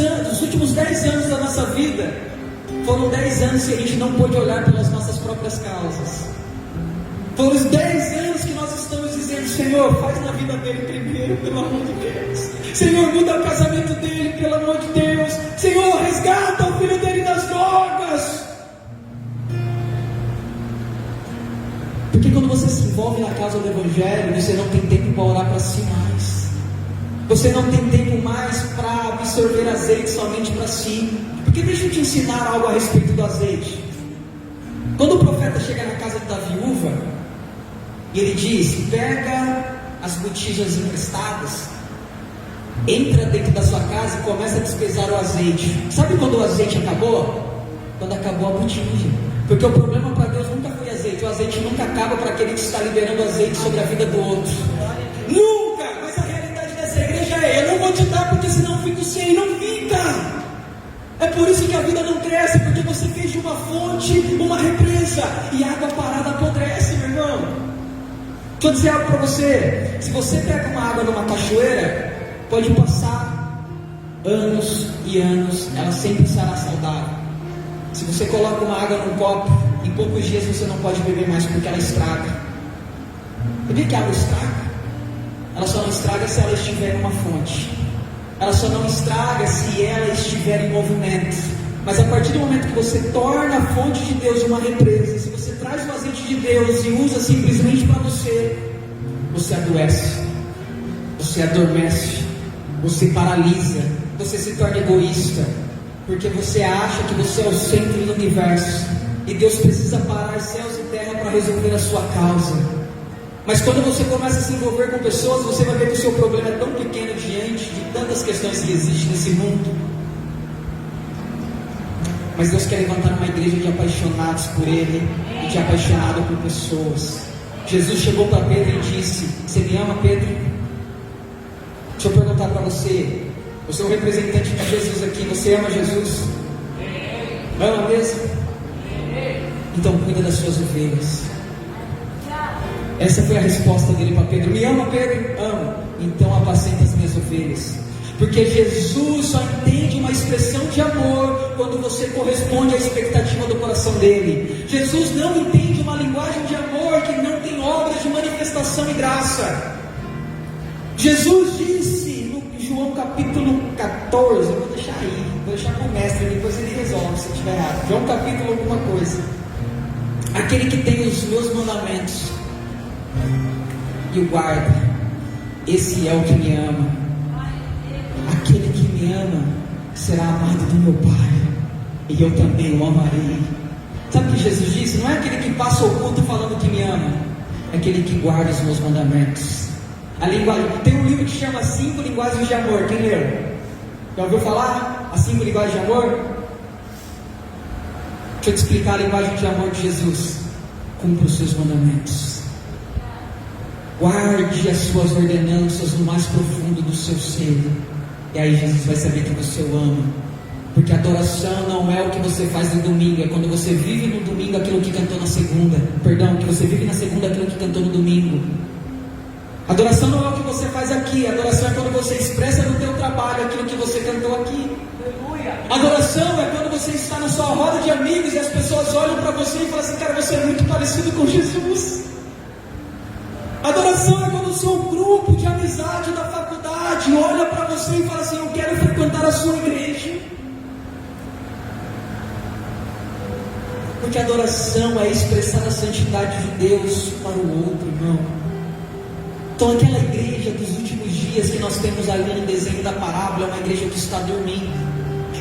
10 anos da nossa vida, foram 10 anos que a gente não pôde olhar pelas nossas próprias causas. Foram os 10 anos que nós estamos dizendo: Senhor, faz na vida dele primeiro, pelo amor de Deus. Senhor, muda o casamento dele, pelo amor de Deus. Senhor, resgata o filho dele das drogas. Porque quando você se envolve na causa do evangelho, você não tem tempo para orar para si mais. Você não tem tempo mais para absorver azeite somente para si. Porque deixa eu te ensinar algo a respeito do azeite. Quando o profeta chega na casa da viúva e ele diz: pega as botijas emprestadas, entra dentro da sua casa e começa a despesar o azeite. Sabe quando o azeite acabou? Quando acabou a botija. Porque o problema para Deus nunca foi azeite. O azeite nunca acaba para aquele que está liberando azeite sobre a vida do outro. Nunca! Mas a realidade dessa igreja é: eu não vou te dar porque senão eu fico sem. Não fica! É por isso que a vida não cresce, porque você fez de uma fonte uma represa, e água parada apodrece, meu irmão. Deixa eu dizer algo para você: se você pega uma água numa cachoeira, pode passar anos e anos, ela sempre estará saudável. Se você coloca uma água num copo, em poucos dias você não pode beber mais, porque ela estraga. Sabia que a água estraga? Ela só não estraga se ela estiver em uma fonte. Ela só não estraga se ela estiver em movimento. Mas a partir do momento que você torna a fonte de Deus uma represa, se você traz o azeite de Deus e usa simplesmente para você, você adoece, você adormece, você paralisa, você se torna egoísta, porque você acha que você é o centro do universo, e Deus precisa parar céus e terra para resolver a sua causa. Mas quando você começa a se envolver com pessoas, você vai ver que o seu problema é tão pequeno diante de tantas questões que existem nesse mundo. Mas Deus quer levantar uma igreja de apaixonados por Ele e de apaixonados por pessoas. Jesus chegou para Pedro e disse: você me ama, Pedro? Deixa eu perguntar para você. Você é o representante de Jesus aqui. Você ama Jesus? Ama mesmo? Então cuida das suas ovelhas. Essa foi a resposta dele para Pedro. Me ama, Pedro? Amo. Então apacenta as minhas ovelhas. Porque Jesus só entende uma expressão de amor quando você corresponde à expectativa do coração dele. Jesus não entende uma linguagem de amor que não tem obras de manifestação e graça. Jesus disse no João capítulo 14, eu vou deixar com o mestre, depois ele resolve se estiver errado. João capítulo alguma coisa. Aquele que tem os meus mandamentos e o guarda, esse é o que me ama. Aquele que me ama será amado do meu Pai, e eu também o amarei. Sabe o que Jesus disse? Não é aquele que passa o culto falando que me ama, é aquele que guarda os meus mandamentos. A linguagem, tem um livro que chama 5 Linguagens de Amor. Quem leu? Já ouviu falar? As 5 Linguagens de Amor? Deixa eu te explicar a linguagem de amor de Jesus. Cumpra os seus mandamentos. Guarde as suas ordenanças no mais profundo do seu ser. E aí Jesus vai saber que você o ama. Porque adoração não é o que você faz no domingo, é quando você vive no domingo aquilo que cantou na segunda. Perdão, que você vive na segunda aquilo que cantou no domingo. Adoração não é o que você faz aqui. Adoração é quando você expressa no teu trabalho aquilo que você cantou aqui. Adoração é quando você está na sua roda de amigos e as pessoas olham para você e falam assim: cara, você é muito parecido com Jesus. Adoração é quando o seu grupo de amizade da faculdade olha para você e fala assim: eu quero frequentar a sua igreja. Porque adoração é expressar a santidade de Deus para o outro, irmão. Então aquela igreja dos últimos dias que nós temos ali no desenho da parábola é uma igreja que está dormindo.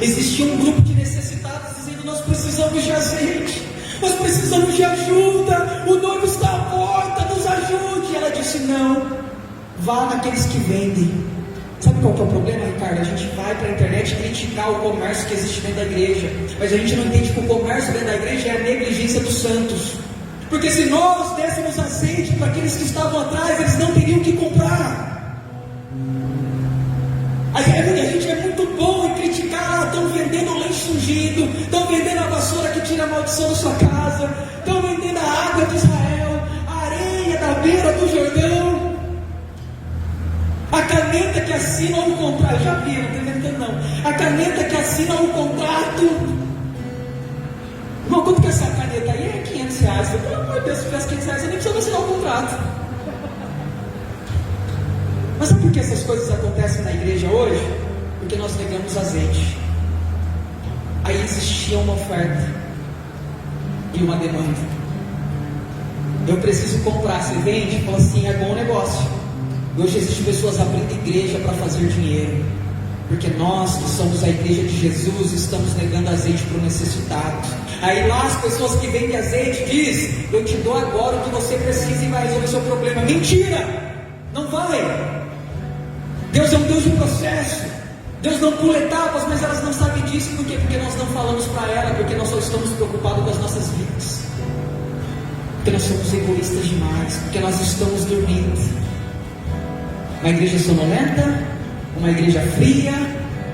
Existia um grupo de necessitados dizendo: nós precisamos de azeite, nós precisamos de ajuda, o noivo está à porta, nos ajude. E ela disse: não, vá naqueles que vendem. Sabe qual que é o problema, Ricardo? A gente vai para a internet criticar o comércio que existe dentro da igreja, mas a gente não entende que o comércio dentro da igreja é a negligência dos santos. Porque se nós dessemos azeite para aqueles que estavam atrás, eles não teriam que comprar. A gente é muito bom em criticar: estão vendendo lenço ungido, estão vendendo a vassoura que tira a maldição da sua casa, estão vendendo a água de Israel, a areia da beira do Jordão, a caneta que assina um contrato. Já vi, não estou inventando não. A caneta que assina um contrato. Irmão, quanto que essa caneta aí? É 500 reais. Pelo amor de Deus, se tivesse 500 reais, eu nem precisava assinar o contrato. Mas sabe por que essas coisas acontecem na igreja hoje? Porque nós negamos azeite. Aí existia uma oferta e uma demanda. Eu preciso comprar. Você vende? Fala assim: é bom negócio. E hoje existem pessoas abrindo igreja para fazer dinheiro. Porque nós que somos a igreja de Jesus estamos negando azeite para o necessitado. Aí lá as pessoas que vendem azeite diz: eu te dou agora o que você precisa e vai resolver o seu problema. Mentira! Não vai. Deus é um Deus de processo. Deus não pula etapas, mas elas não sabem disso. Por quê? Porque nós não falamos para ela. Porque nós só estamos preocupados com as nossas vidas. Porque nós somos egoístas demais. Porque nós estamos dormindo. Uma igreja sonolenta, uma igreja fria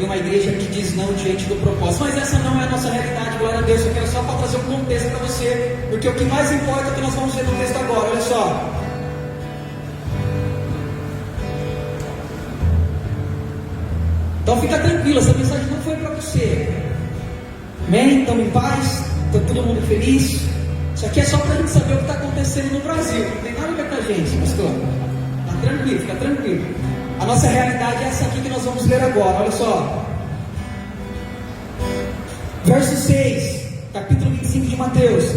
e uma igreja que diz não diante do propósito. Mas essa não é a nossa realidade, glória a Deus. Eu quero só para trazer um contexto para você, porque o que mais importa é o que nós vamos ver no texto agora. Olha só. Então fica tranquilo, essa mensagem não foi para você. Amém? Estão em paz? Está todo mundo feliz? Isso aqui é só para a gente saber o que está acontecendo no Brasil. Não tem nada a ver com a gente, pastor. Está tranquilo, fica tranquilo. A nossa realidade é essa aqui que nós vamos ler agora. Olha só. Verso 6, capítulo 25 de Mateus.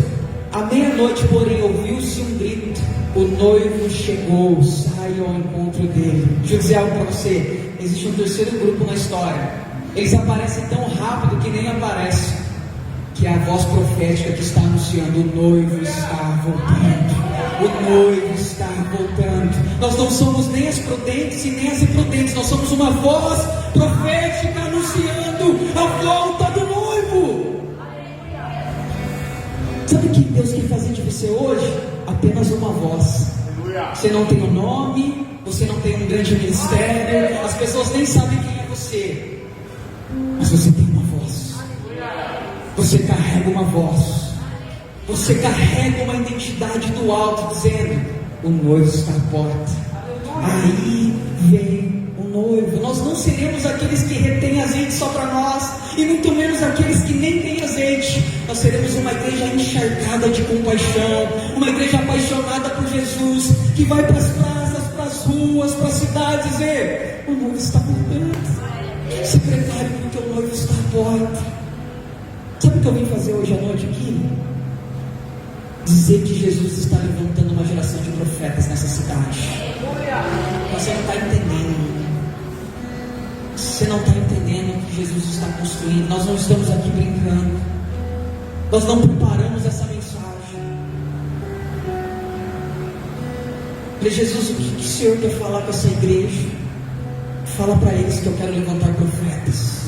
À meia-noite, porém, ouviu-se um grito: o noivo chegou, saiam ao encontro dele. Deixa eu dizer algo para você. Existe um terceiro grupo na história. Eles aparecem tão rápido que nem aparecem. que é a voz profética que está anunciando: o noivo está voltando, o noivo está voltando. Nós não somos nem as prudentes e nem as imprudentes, nós somos uma voz profética anunciando a volta do noivo. Sabe o que Deus quer fazer de você hoje? Apenas uma voz. Você não tem um nome, você não tem um grande ministério, as pessoas nem sabem quem é você, mas você tem uma voz. Você carrega uma voz, você carrega uma identidade do alto, dizendo: o noivo está à porta. Aí vem o noivo. Nós não seremos aqueles que retêm azeite só para nós, e muito menos aqueles que nem têm azeite. Nós seremos uma igreja encharcada de compaixão, uma igreja apaixonada por Jesus, que vai para as praças, para as ruas, para as cidades dizer: o noivo está voltando. Se prepare, porque o noivo está à porta. Sabe o que eu vim fazer hoje à noite aqui? Dizer que Jesus está levantando uma geração de profetas nessa cidade. Você não está entendendo. Você não está entendendo o que Jesus está construindo. Nós não estamos aqui brincando. Nós não preparamos essa mensagem. Falei: Jesus, o que o Senhor quer falar com essa igreja? Fala para eles que eu quero levantar profetas.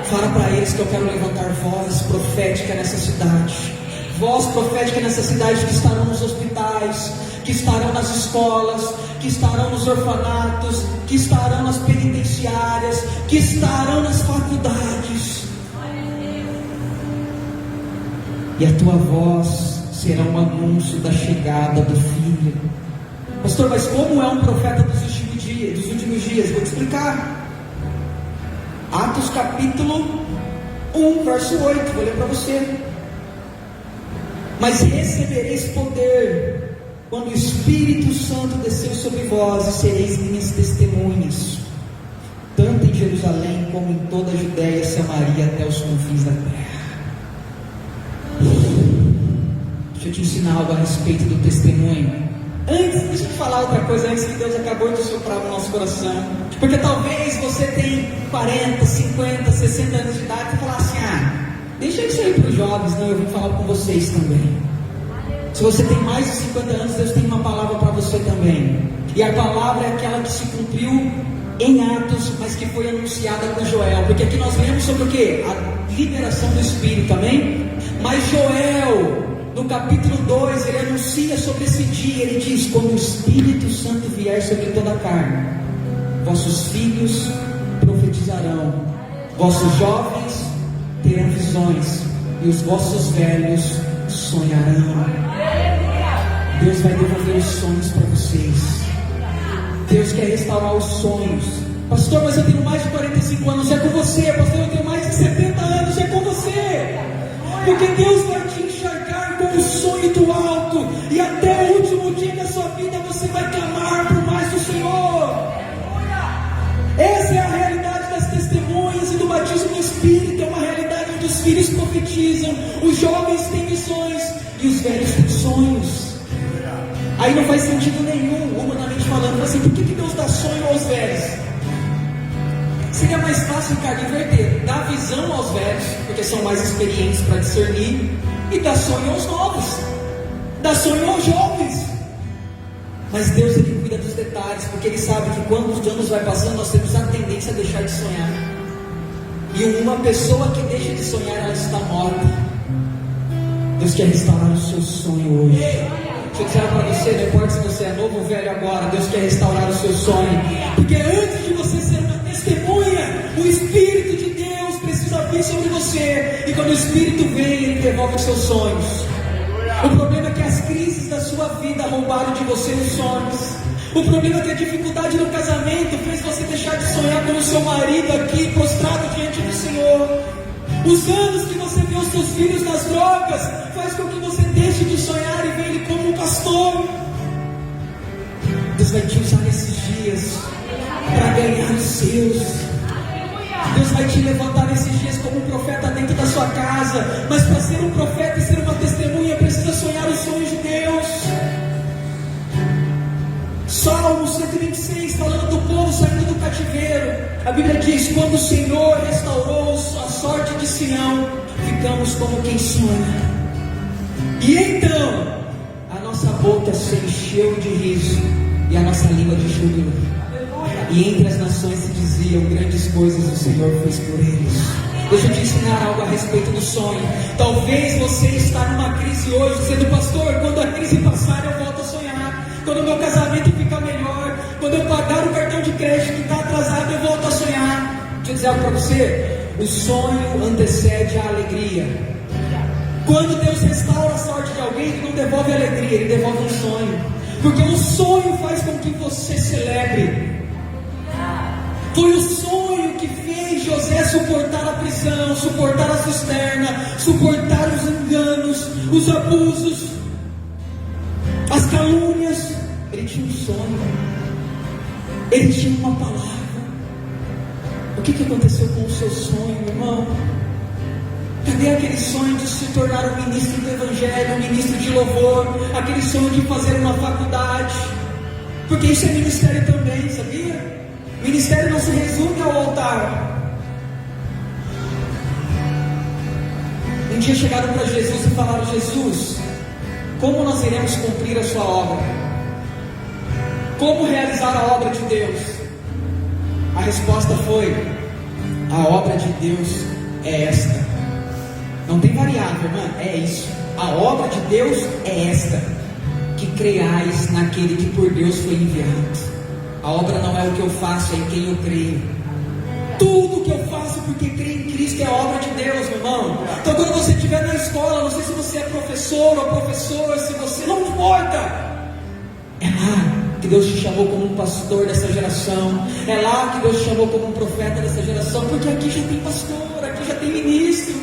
Fala para eles que eu quero levantar voz profética nessa cidade. Voz profética nessa cidade, que estarão nos hospitais, que estarão nas escolas, que estarão nos orfanatos, que estarão nas penitenciárias, que estarão nas faculdades. E a tua voz será um anúncio da chegada do Filho. Pastor, mas como é um profeta dos últimos dias? Vou te explicar. Atos capítulo 1, verso 8, vou ler para você. Mas recebereis poder quando o Espírito Santo desceu sobre vós, e sereis minhas testemunhas, tanto em Jerusalém como em toda a Judéia, Samaria, até os confins da terra. Deixa eu te ensinar algo a respeito do testemunho. Antes, deixa eu te falar outra coisa, antes que Deus acabou de soprar no nosso coração. Porque talvez você tenha 40, 50, 60 anos de idade e falar assim: deixa isso aí para os jovens. Não, eu vim falar com vocês também. Se você tem mais de 50 anos, Deus tem uma palavra para você também. E a palavra é aquela que se cumpriu em Atos, mas que foi anunciada por Joel. Porque aqui nós lemos sobre o que? A liberação do Espírito, amém? Mas Joel, no capítulo 2, ele anuncia sobre esse dia. Ele diz: quando o Espírito Santo vier sobre toda a carne, vossos filhos profetizarão, vossos jovens terão visões, e os vossos velhos sonharão. Deus vai devolver os sonhos para vocês. Deus quer restaurar os sonhos. Pastor, mas eu tenho mais de 45 anos, é com você. Pastor, eu tenho mais de 70 anos, é com você. Porque Deus vai te encharcar com o sonho do alto, e até o último dia da sua vida você vai clamar por mais do Senhor. Essa é a realidade das testemunhas e do batismo no Espírito. É uma realidade onde os filhos profetizam, os jovens têm visões e os velhos têm sonhos. Aí não faz sentido nenhum, humanamente falando, assim: por que Deus dá sonho aos velhos? Seria mais fácil, Ricardo, inverter: dar visão aos velhos, porque são mais experientes para discernir, e dar sonho aos novos, dar sonho aos jovens. Mas Deus, ele cuida dos detalhes, porque ele sabe que quando os anos vai passando, nós temos a tendência a deixar de sonhar. E uma pessoa que deixa de sonhar, ela está morta. Deus quer restaurar o seu sonho hoje. Deixa eu dizer para você, não importa se você é novo ou velho agora, Deus quer restaurar o seu sonho. Porque antes de você ser uma testemunha, o Espírito de Deus precisa vir sobre você. E quando o Espírito vem, ele devolve os seus sonhos. O problema é que as crises da sua vida roubaram de você os sonhos. O problema é que a dificuldade no casamento fez você deixar de sonhar com o seu marido aqui, prostrado diante do Senhor. Os anos que você vê os seus filhos nas drogas faz com que você deixe de sonhar e vê ele como um pastor. Deus vai te usar nesses dias para ganhar os seus. Deus vai te levantar nesses dias como um profeta dentro da sua casa. Mas para ser um profeta e ser uma testemunha, precisa sonhar os sonhos de Deus. Salmo 126, falando do povo saindo do cativeiro, a Bíblia diz: quando o Senhor restaurou a sorte de Sião, ficamos como quem sonha. E então a nossa boca se encheu de riso e a nossa língua de júbilo. E entre as nações se diziam: grandes coisas o Senhor fez por eles. Deixa eu te ensinar algo a respeito do sonho. Talvez você está numa crise hoje, dizendo: pastor, quando a crise passar eu volto a sonhar. Quando o meu casamento ficar melhor, quando eu pagar o cartão de crédito que está atrasado, eu volto a sonhar. Deixa eu dizer algo para você: o sonho antecede a alegria. Quando Deus restaura a sorte de alguém, Ele não devolve a alegria, Ele devolve um sonho. Porque o sonho faz com que você celebre. Foi o sonho que fez José suportar a prisão, suportar a cisterna, suportar os enganos, os abusos, as calúnias. Ele tinha um sonho, ele tinha uma palavra. O que aconteceu com o seu sonho, irmão? Cadê aquele sonho de se tornar um ministro do Evangelho, um ministro de louvor, aquele sonho de fazer uma faculdade? Porque isso é ministério também, sabia? Ministério não se resume ao altar. Um dia chegaram para Jesus e falaram: Jesus, como nós iremos cumprir a sua obra? Como realizar a obra de Deus? A resposta foi: a obra de Deus é esta. Não tem variável, irmã, é isso. A obra de Deus é esta: que creiais naquele que por Deus foi enviado. A obra não é o que eu faço, é em quem eu creio. Tudo que eu faço porque creio em Cristo é obra de Deus, meu irmão. Então quando você estiver na escola, não sei se você é professor ou professora, se você não importa, é lá que Deus te chamou como um pastor dessa geração. É lá que Deus te chamou como um profeta dessa geração. Porque aqui já tem pastor, aqui já tem ministro.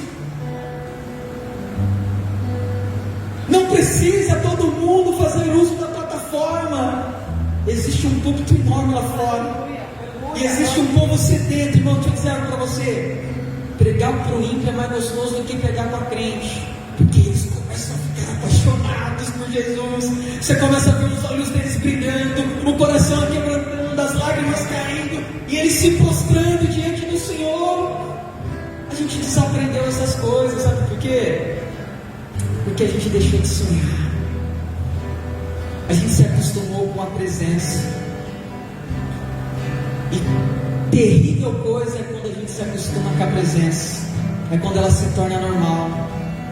Não precisa todo mundo fazer uso da plataforma. Existe um púlpito enorme lá fora. E existe um povo sedento, irmão. Deixa eu dizer algo para você: pregar para o ímpio é mais gostoso do que pregar para crente. Porque eles começam a ficar apaixonados por Jesus. Você começa a ver os olhos deles brilhando, o coração quebrantando, as lágrimas caindo, e eles se prostrando diante do Senhor. A gente desaprendeu essas coisas, sabe por quê? Porque a gente deixou de sonhar. A gente se acostumou com a presença. E terrível coisa é quando a gente se acostuma com a presença. É quando ela se torna normal.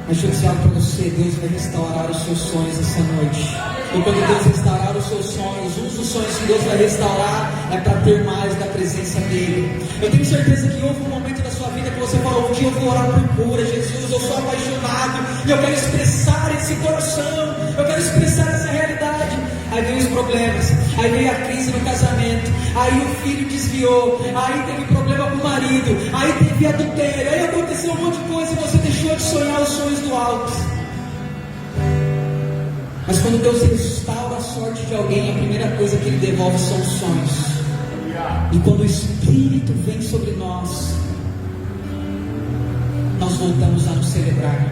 Mas deixa eu dizer algo para você: Deus vai restaurar os seus sonhos essa noite. E quando Deus restaurar os seus sonhos, um dos sonhos que Deus vai restaurar é para ter mais da presença dEle. Eu tenho certeza que houve um momento da sua vida que você falou: um dia eu vou orar por cura, Jesus, eu sou apaixonado, e eu quero expressar esse coração, eu quero expressar essa realidade. Aí veio os problemas, aí veio a crise no casamento, aí o filho desviou, aí teve problema com o marido, aí teve adultério, aí aconteceu um monte de coisa e você deixou de sonhar os sonhos do alto. Mas quando Deus restaura a sorte de alguém, a primeira coisa que Ele devolve são os sonhos. E quando o Espírito vem sobre nós, nós voltamos a nos celebrar,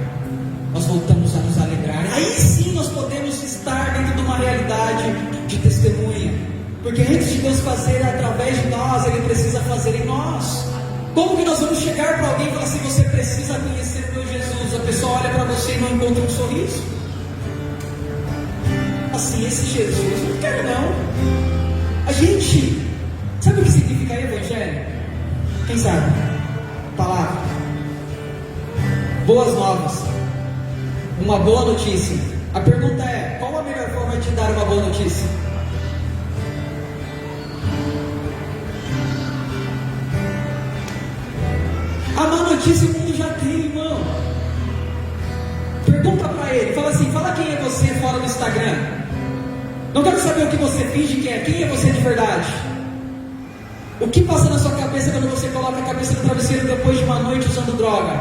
nós voltamos a nos alegrar. Aí sim nós podemos estar dentro de uma realidade de testemunha. Porque antes de Deus fazer através de nós, Ele precisa fazer em nós. Como que nós vamos chegar para alguém e falar assim: você precisa conhecer o meu Jesus? A pessoa olha para você e não encontra um sorriso. Assim, esse Jesus, não quero não. A gente, sabe o que significa evangelho? Quem sabe? Palavra. Boas novas. Uma boa notícia. A pergunta é: qual a melhor forma de te dar uma boa notícia? A má notícia o mundo já tem, irmão. Pergunta para ele, fala assim: fala quem é você fora do Instagram. Não quero saber o que você finge que é. Quem é você de verdade? O que passa na sua cabeça quando você coloca a cabeça no travesseiro depois de uma noite usando droga?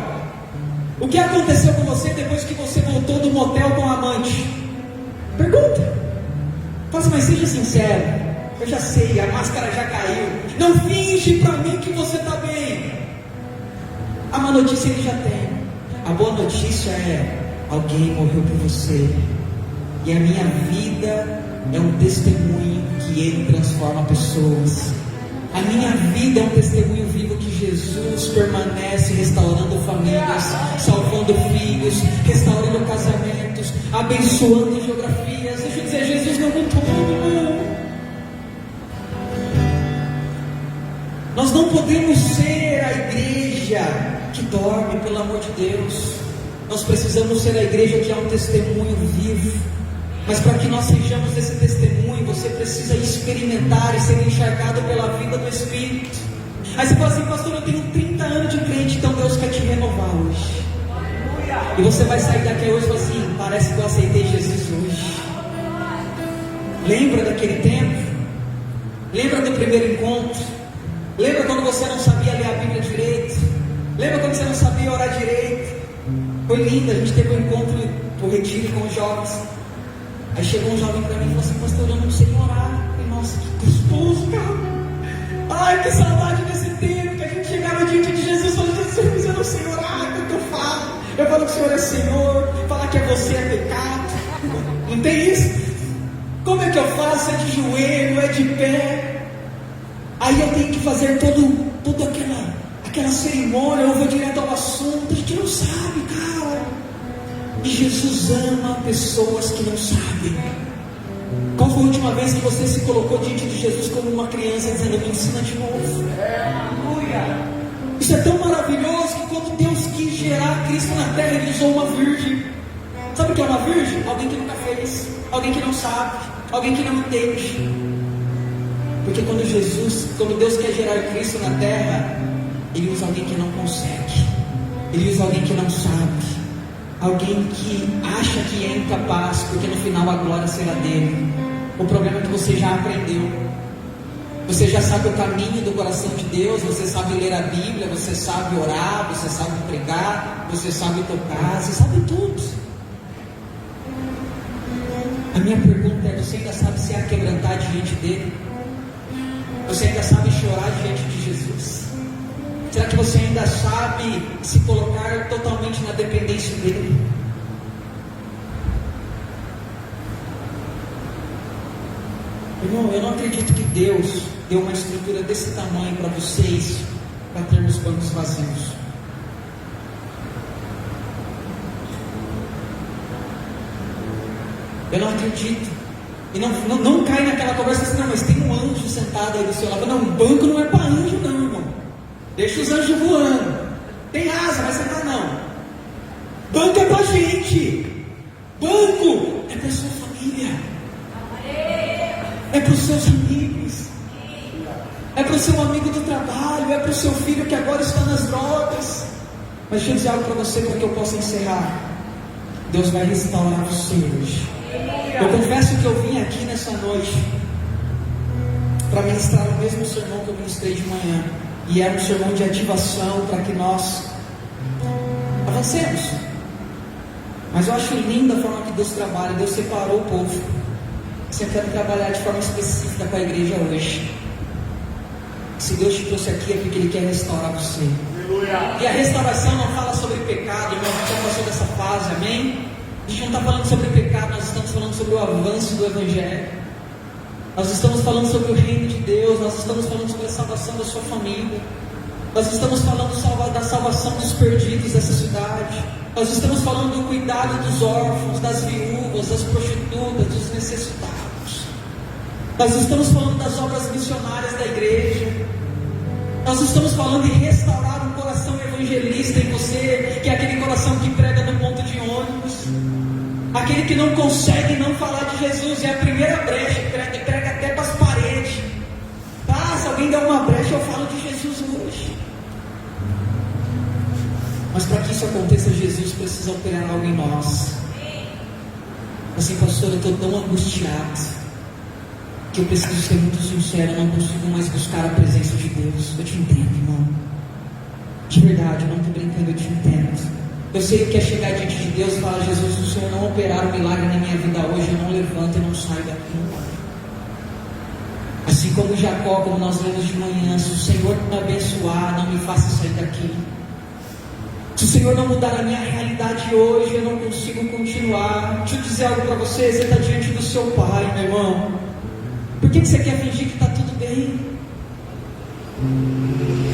O que aconteceu com você depois que você voltou do motel com a amante? Pergunta. Fala assim: mas seja sincero. Eu já sei, a máscara já caiu. Não finge para mim que você está bem. A má notícia ele já tem. A boa notícia é: alguém morreu por você. E a minha vida é um testemunho que Ele transforma pessoas. A minha vida é um testemunho vivo que Jesus permanece restaurando famílias, salvando filhos, restaurando casamentos, abençoando geografias. Deixa eu dizer, Jesus não é tudo, não. Nós não podemos ser a igreja que dorme, pelo amor de Deus. Nós precisamos ser a igreja que é um testemunho vivo. Mas para que nós sejamos esse testemunho, você precisa experimentar e ser encharcado pela vida do Espírito. Aí você fala assim: pastor, eu tenho 30 anos de crente, então Deus quer te renovar hoje. E você vai sair daqui hoje e falar assim: parece que eu aceitei Jesus hoje. Lembra daquele tempo? Lembra do primeiro encontro? Lembra quando você não sabia ler a Bíblia direito? Lembra quando você não sabia orar direito? Foi lindo, a gente teve um encontro por retiro com os jovens. Aí chegou um jovem para mim e falou assim: pastor, eu não sei orar. Eu falei: nossa, que gostoso, cara. Ai, que saudade desse tempo que a gente chegava diante de Jesus e falava: Jesus, eu não sei orar, o que eu falo? Eu falo que o Senhor é Senhor, falar que é você é pecado. Não tem isso? Como é que eu faço? É de joelho, é de pé. Aí eu tenho que fazer toda aquela cerimônia, eu vou direto ao assunto. A gente não sabe, cara. E Jesus ama pessoas que não sabem. Qual foi a última vez que você se colocou diante de Jesus como uma criança, dizendo: me ensina de novo? Aleluia! Isso é tão maravilhoso que quando Deus quis gerar Cristo na terra, Ele usou uma virgem. Sabe o que é uma virgem? Alguém que nunca fez, alguém que não sabe, alguém que não entende. Porque quando Deus quer gerar Cristo na terra, Ele usa alguém que não consegue, Ele usa alguém que não sabe, alguém que acha que é incapaz, porque no final a glória será dele. O problema é que você já aprendeu, você já sabe o caminho do coração de Deus, você sabe ler a Bíblia, você sabe orar, você sabe pregar, você sabe tocar, você sabe tudo. A minha pergunta é: você ainda sabe se aquebrantar diante dele? Você ainda sabe chorar diante de Jesus? Será que você ainda sabe se colocar totalmente na dependência dele? Irmão, eu não acredito que Deus deu uma estrutura desse tamanho para vocês, para termos bancos vazios. Eu não acredito. E não cai naquela conversa assim: não, mas tem um anjo sentado aí do seu lado. Não, um banco não é para anjo, não, irmão. Deixa os anjos voando. Tem asa, mas você não. Banco é para gente. Banco é para sua família. É para os seus amigos. É para o seu amigo do trabalho. É para o seu filho que agora está nas drogas. Mas deixa eu dizer algo para você, para que eu possa encerrar. Deus vai restaurar você hoje. Eu confesso que eu vim aqui nessa noite para ministrar o mesmo sermão que eu ministrei de manhã. E era um sermão de ativação para que nós avancemos. Mas eu acho linda a forma que Deus trabalha. Deus separou o povo. Você quer trabalhar de forma específica com a igreja hoje. Se Deus te trouxe aqui é porque Ele quer restaurar você. E a restauração não fala sobre pecado, irmão. A gente já passou dessa fase, amém? A gente não está falando sobre pecado, nós estamos falando sobre o avanço do Evangelho. Nós estamos falando sobre o reino de Deus. Nós estamos falando sobre a salvação da sua família. Nós estamos falando da salvação dos perdidos dessa cidade. Nós estamos falando do cuidado dos órfãos, das viúvas, das prostitutas, dos necessitados. Nós estamos falando das obras missionárias da igreja. Nós estamos falando em restaurar um coração evangelista em você, que é aquele coração que prega no ponto de ônibus, aquele que não consegue não falar de Jesus, é a primeira brecha, prega até para as paredes. Se alguém der uma brecha, eu falo de Jesus hoje. Mas para que isso aconteça, Jesus precisa operar algo em nós. Assim, pastor, eu estou tão angustiado que eu preciso ser muito sincero. Eu não consigo mais buscar a presença de Deus. Eu te entendo, irmão. De verdade, eu não estou brincando, eu te entendo. Eu sei o que é chegar diante de Deus e falar: Jesus, se o Senhor não operar um milagre na minha vida hoje, eu não levanto e não saio daqui. Assim como Jacó, como nós lemos de manhã: se o Senhor me abençoar, não me faça sair daqui. Se o Senhor não mudar a minha realidade hoje, eu não consigo continuar. Deixa eu dizer algo para você: você está diante do seu Pai, meu irmão. Por que você quer fingir que está tudo bem?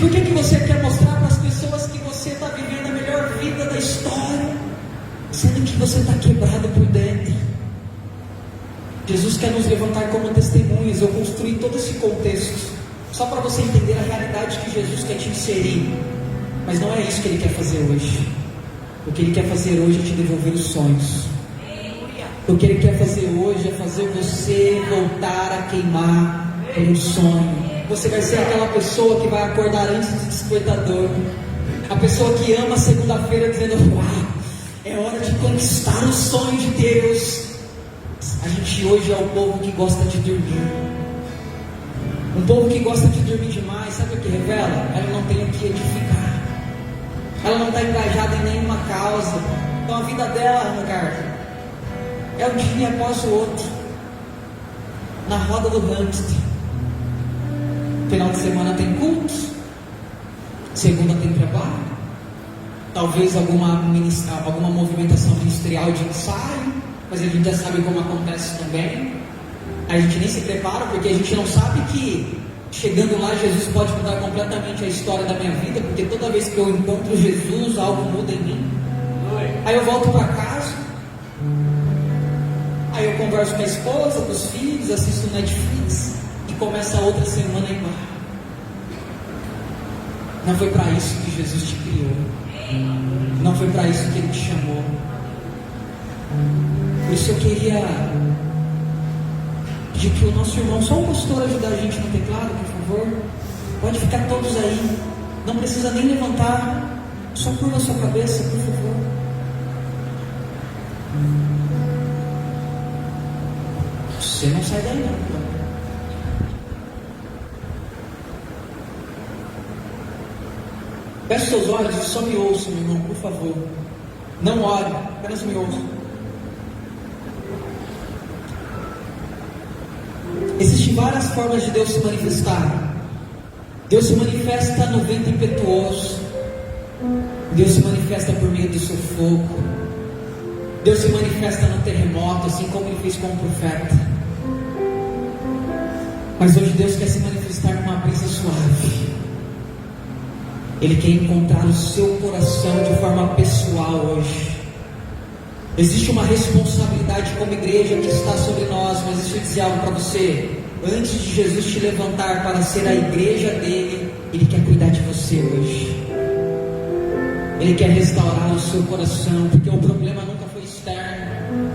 Por que você quer mostrar para as pessoas que você está vivendo a melhor vida da história? sendo que você está quebrado por dentro. Jesus quer nos levantar como testemunhas. Eu construí todo esse contexto só para você entender a realidade que Jesus quer te inserir, mas não é isso que Ele quer fazer hoje. O que Ele quer fazer hoje é te devolver os sonhos. O que Ele quer fazer hoje é fazer você voltar a queimar por um sonho. Você vai ser aquela pessoa que vai acordar antes do despertador, a pessoa que ama segunda-feira dizendo: uau, é hora de conquistar o sonho de Deus. A gente hoje é o povo que gosta de dormir. Um povo que gosta de dormir demais, sabe o que revela? Ela não tem o que edificar. Ela não está engajada em nenhuma causa. Então a vida dela, Ricardo, é um dia após o outro, na roda do hamster. Final de semana tem cultos, segunda tem trabalho, talvez alguma movimentação ministerial de ensaio, mas a gente já sabe como acontece também. A gente nem se prepara, porque a gente não sabe que chegando lá Jesus pode mudar completamente a história da minha vida, porque toda vez que eu encontro Jesus, algo muda em mim. Aí eu volto para casa, aí eu converso com a esposa, com os filhos, assisto Netflix e começa a outra semana igual. Não foi para isso que Jesus te criou, não foi para isso que Ele te chamou. Por isso eu queria pedir que o nosso irmão, só o pastor, ajudar a gente no teclado, por favor. Pode ficar todos aí, não precisa nem levantar, só curva a sua cabeça, por favor. Você não sai daí não. Feche seus olhos e só me ouça, meu irmão, por favor. Não ore, apenas me ouça. Existem várias formas de Deus se manifestar. Deus se manifesta no vento impetuoso. Deus se manifesta por meio do seu fogo. Deus se manifesta no terremoto, assim como Ele fez com o profeta. Mas hoje Deus quer se manifestar numa brisa suave. Ele quer encontrar o seu coração de forma pessoal hoje. Existe uma responsabilidade como igreja que está sobre nós, mas deixa eu dizer algo para você. Antes de Jesus te levantar para ser a igreja dele, Ele quer cuidar de você hoje. Ele quer restaurar o seu coração, porque o problema nunca foi externo.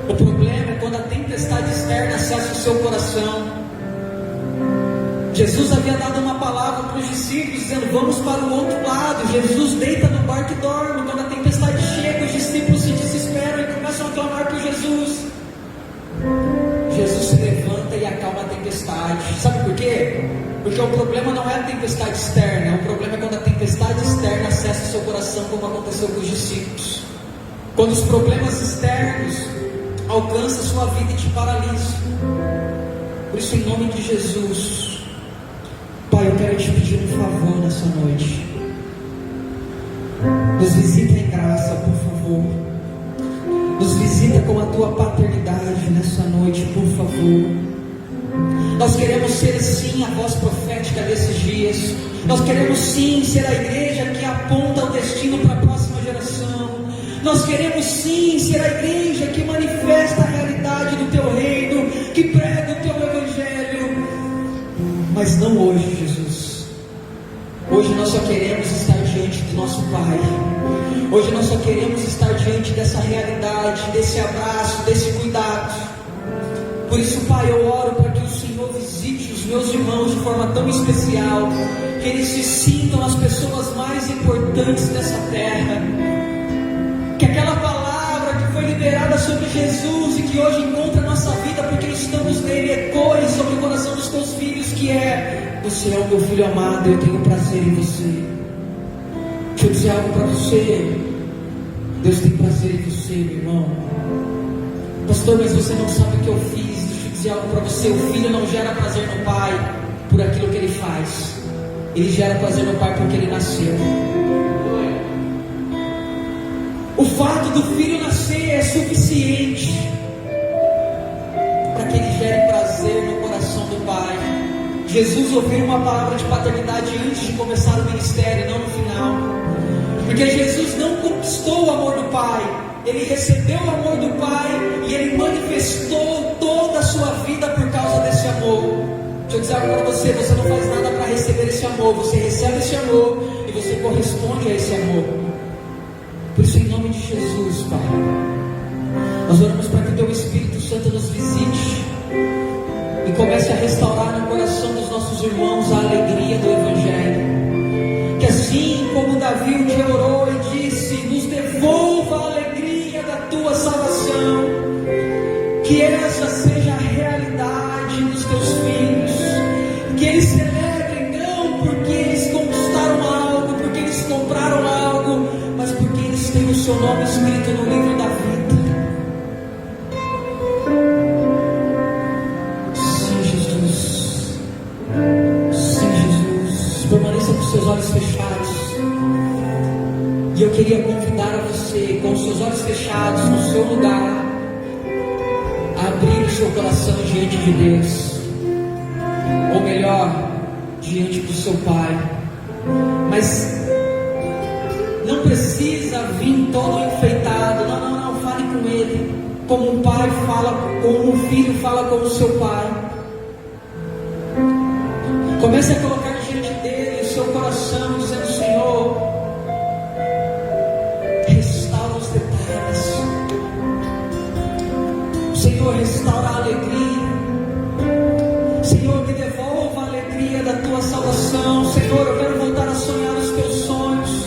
O problema é quando a tempestade externa acessa o seu coração. Jesus havia dado uma palavra para os discípulos, dizendo: vamos para o outro lado. Jesus deita no barco e dorme. Quando a tempestade chega, os discípulos se desesperam e começam a clamar por Jesus. Jesus se levanta e acalma a tempestade. Sabe por quê? Porque o problema não é a tempestade externa. O problema é quando a tempestade externa acessa o seu coração, como aconteceu com os discípulos. Quando os problemas externos alcançam a sua vida e te paralisam. Por isso, em nome de Jesus, Pai, eu quero te pedir um favor nessa noite. Nos visita em graça, por favor. Nos visita com a tua paternidade nessa noite, por favor. Nós queremos ser sim a voz profética desses dias. Nós queremos sim ser a igreja que aponta o destino para a próxima geração. Nós queremos sim ser a igreja que manifesta a realidade do teu reino, que prega o teu evangelho. Mas não hoje, Jesus. Hoje nós só queremos estar diante do nosso Pai. Hoje nós só queremos estar diante dessa realidade, desse abraço, desse cuidado. Por isso, Pai, eu oro para que o Senhor visite os meus irmãos de forma tão especial, que eles se sintam as pessoas mais importantes dessa terra. Que aquela palavra que foi liberada sobre Jesus e que hoje encontra a nossa vida porque estamos nele, ecoe sobre o coração dos teus filhos, que é: você é o meu filho amado, eu tenho prazer em você. Deixa eu dizer algo para você. Deus tem prazer em você, meu irmão. Pastor, mas você não sabe o que eu fiz. Deixa eu dizer algo para você. O filho não gera prazer no pai por aquilo que ele faz. Ele gera prazer no pai porque ele nasceu. O fato do filho nascer é suficiente para que ele gere prazer no coração do pai. Jesus ouviu uma palavra de paternidade antes de começar o ministério, não no final. Porque Jesus não conquistou o amor do Pai, Ele recebeu o amor do Pai e Ele manifestou toda a sua vida por causa desse amor. Deixa eu dizer algo para você, você não faz nada para receber esse amor, você recebe esse amor e você corresponde a esse amor. Por isso, em nome de Jesus, Pai, nós oramos para que o Teu Espírito Santo nos visite e comece a restaurar no coração dos nossos irmãos a alegria do Evangelho. Que assim como Davi um dia orou e disse: nos devolva a alegria da Tua salvação, que essa seja a realidade dos Teus filhos, que eles celebrem não porque eles conquistaram algo, porque eles compraram algo, mas porque eles têm o Seu nome escrito no livro da vida. Sim, Jesus. Sim, Jesus. Permaneça com seus olhos fechados. E eu queria convidar a você, com os seus olhos fechados, no seu lugar, a abrir o seu coração diante de Deus, ou melhor, diante do seu Pai. Mas não precisa vir todo enfeitado. Não, fale com Ele, como um pai fala, como um filho fala com o seu pai. Comece a colocar diante dele o seu coração, dizendo: Senhor, restaura os detalhes. Senhor, restaura a alegria. Senhor, me devolva a alegria da Tua salvação. Senhor, eu quero voltar a sonhar os Teus sonhos.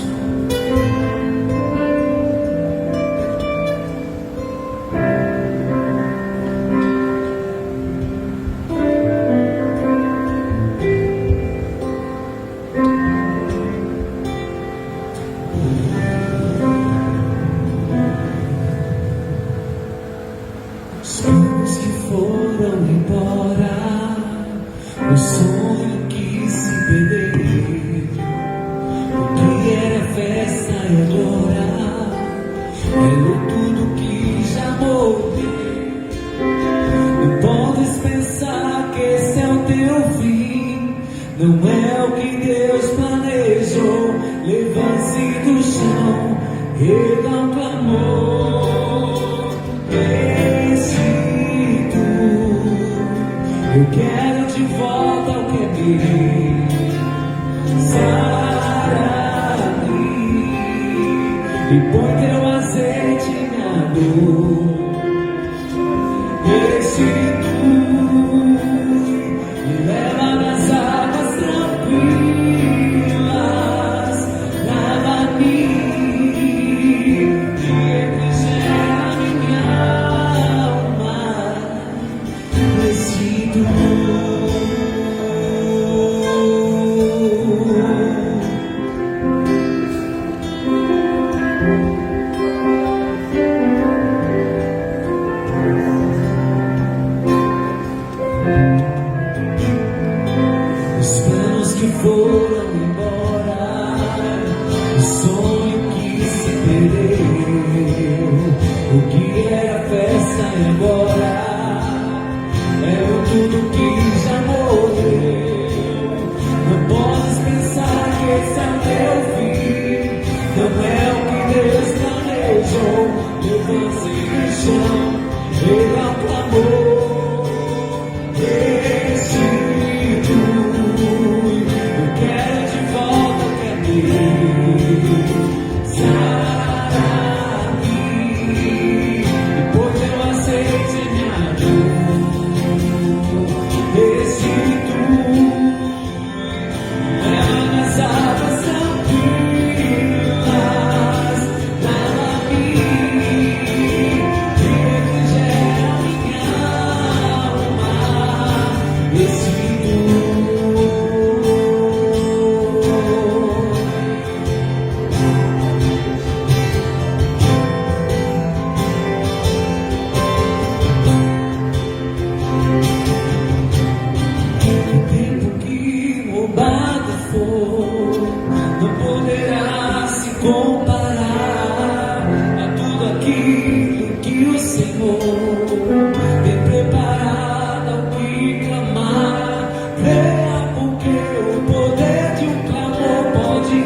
Porque o poder de um clamor pode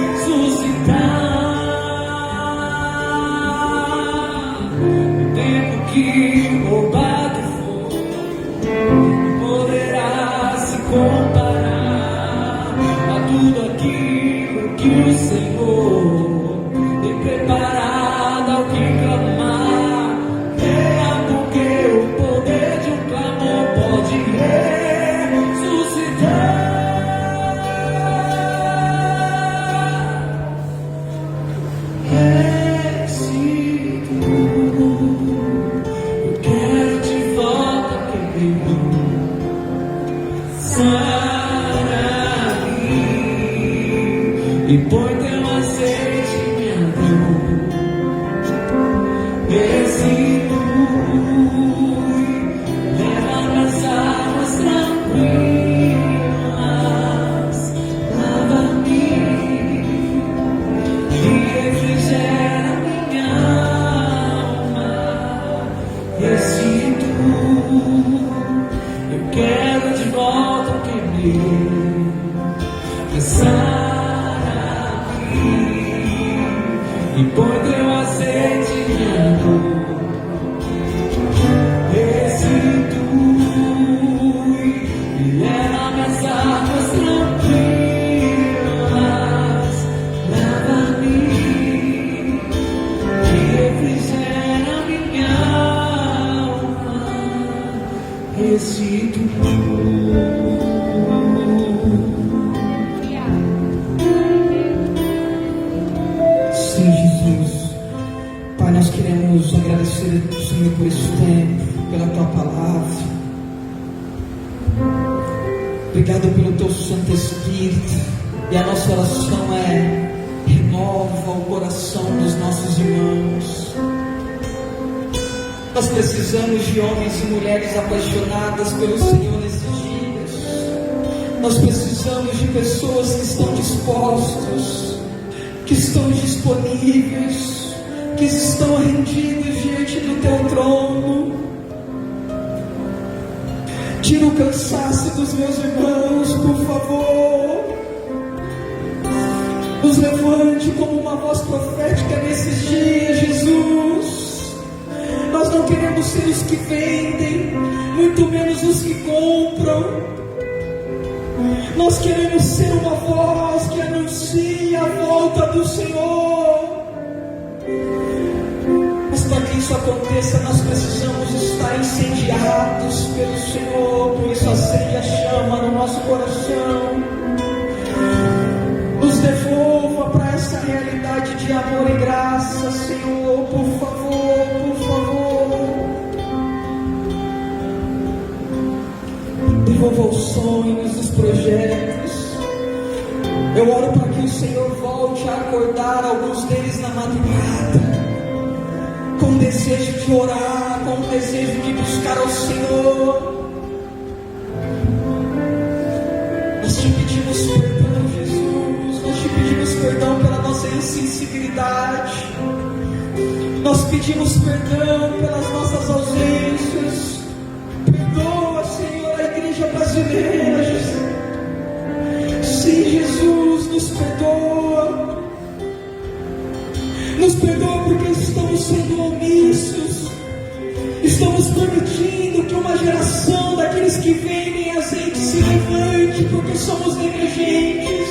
ressuscitar. que roubado foi, poderá se comparar a tudo aquilo que o Senhor tem preparado ao que clamar. Creia, porque o poder de um clamor pode ressuscitar. E põe teu azeite em minha dor, restitui, leva-me às águas tranquilas, lava-me e refrigera minha alma, restitui, eu quero de volta o que me e põe teu azeite em minha dor, restitui e leva-me às águas tranquilas, lava-me e refrigera minha alma, restitui. Nós queremos agradecer ao Senhor por esse tempo, pela Tua palavra. Obrigado pelo Teu Santo Espírito. E a nossa oração é: renova o coração dos nossos irmãos. Nós precisamos de homens e mulheres apaixonadas pelo Senhor nesses dias. Nós precisamos de pessoas que estão dispostos, que estão disponíveis, que estão rendidos diante do Teu trono. Tira o cansaço dos meus irmãos, por favor. Nos levante como uma voz profética nesses dias, Jesus. Nós não queremos ser os que vendem, muito menos os que compram. Nós queremos ser uma voz que anuncia a volta do Senhor. Para que isso aconteça, nós precisamos estar incendiados pelo Senhor. Por isso acende a chama no nosso coração. Nos devolva para essa realidade de amor e graça, Senhor, por favor, por favor. Devolva os sonhos, os projetos. Eu oro para que o Senhor volte a acordar alguns deles na madrugada, com desejo de orar, com desejo de buscar ao Senhor. Nós te pedimos perdão, Jesus. Nós te pedimos perdão pela nossa insensibilidade. Nós pedimos perdão pelas nossas ausências. Perdoa, Senhor, a igreja brasileira, Jesus. Sim, Jesus, nos perdoa. Nos perdoa porque estamos sendo omissos. Estamos permitindo que uma geração daqueles que vendem azeite se levante porque somos negligentes.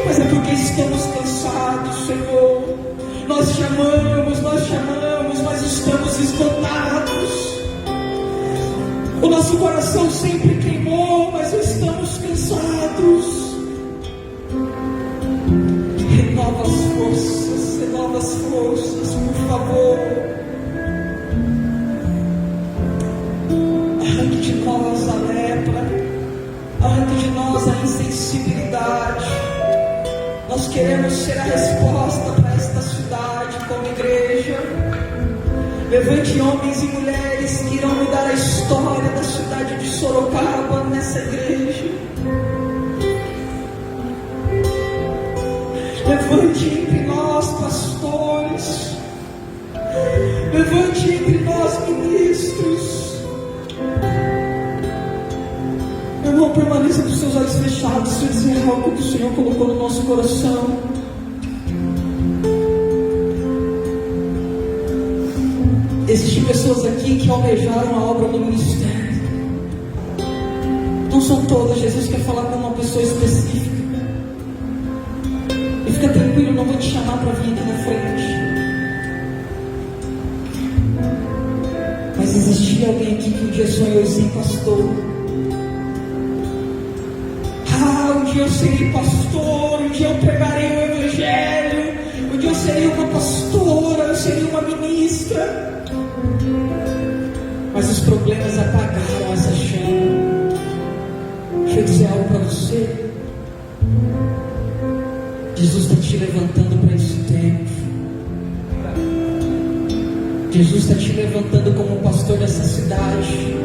Mas é porque estamos cansados, Senhor. Nós te amamos, mas estamos esgotados. O nosso coração sempre queimou, mas estamos cansados. Renova as forças, por favor. Arranque de nós a lepra, arranque de nós a insensibilidade. Nós queremos ser a resposta para esta cidade como igreja. Levante homens e mulheres que irão mudar a história da cidade de Sorocaba nessa igreja. Levante entre nós pastores, levante entre nós ministros. Meu irmão, permaneça com seus olhos fechados. Se eu dizer algo que o Senhor colocou no nosso coração, Existem pessoas aqui que almejaram a obra do ministério. Não são todas. Jesus quer falar com uma pessoa específica. E fica tranquilo, não vou te chamar para vir aqui na frente. Mas existia alguém aqui que um dia sonhou em ser pastor. Um dia eu serei pastor, um dia eu pregarei o evangelho, um dia eu serei uma pastora, eu serei uma ministra. Mas os problemas apagaram essa chama. Deixa eu dizer algo para você. Jesus está te levantando para esse tempo. Jesus está te levantando como pastor dessa cidade.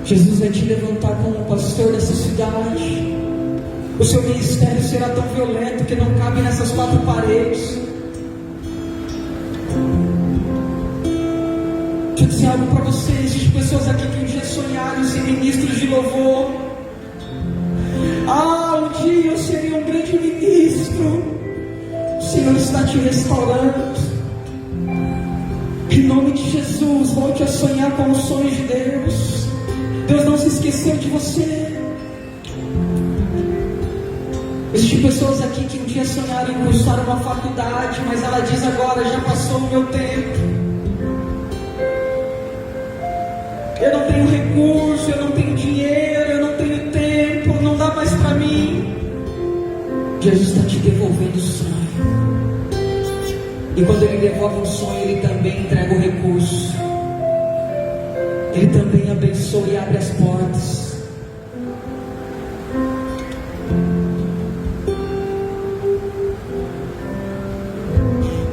Jesus vai te levantar como pastor dessa cidade. O seu ministério será tão violento que não cabe nessas quatro paredes. Deixa eu dizer algo para vocês. Existem pessoas aqui que um dia sonharam em ser ministros de louvor. Um dia eu serei um grande ministro. O Senhor está te restaurando. Em nome de Jesus, volte a sonhar com os sonhos de Deus. Deus não se esqueceu de você. Existem pessoas aqui que um dia sonharam em cursar uma faculdade, mas ela diz agora, já passou o meu tempo. Eu não tenho recurso, eu não tenho dinheiro, eu não tenho tempo, não dá mais para mim. Jesus está te devolvendo o sonho. E quando Ele devolve um sonho, Ele também entrega o recurso. Ele também abençoa e abre as portas.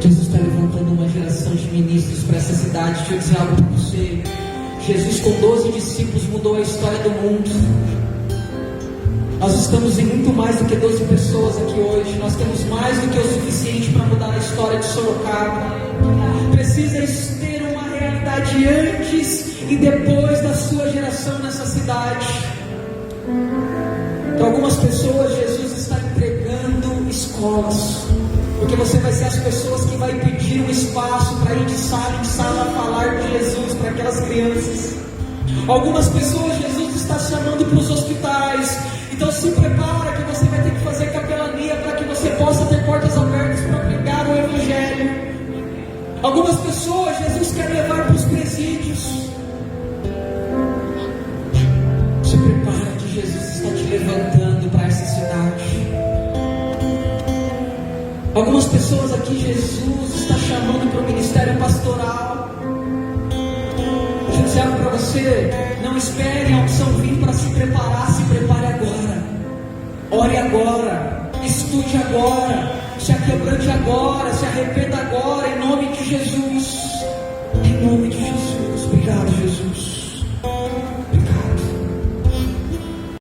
Jesus está levantando uma geração de ministros para essa cidade. Deixa eu dizer algo para você. Jesus com 12 discípulos mudou a história do mundo. Nós estamos em muito mais do que 12 pessoas aqui hoje. Nós temos mais do que o suficiente para mudar a história de Sorocaba. Precisa ter uma realidade antes e depois da sua geração nessa cidade. Para algumas pessoas Jesus está entregando escolas, porque você vai ser as pessoas que vai pedir um espaço para ir de sala em sala falar de Jesus para aquelas crianças. Algumas pessoas Jesus está chamando para os hospitais. Então se prepara que você vai ter que fazer capelania para que você possa ter portas abertas para pregar o evangelho. Algumas pessoas Jesus quer levar para os presídios. Se prepara que Jesus está te levantando para essa cidade. Algumas pessoas aqui Jesus está chamando para o ministério pastoral. Deixa eu dizer algo para você. Não espere a unção vir para se preparar. Se prepare agora. Ore agora. Estude agora. Se aquebrante agora. Se arrependa agora. Em nome de Jesus. Em nome de Jesus. Obrigado, Jesus.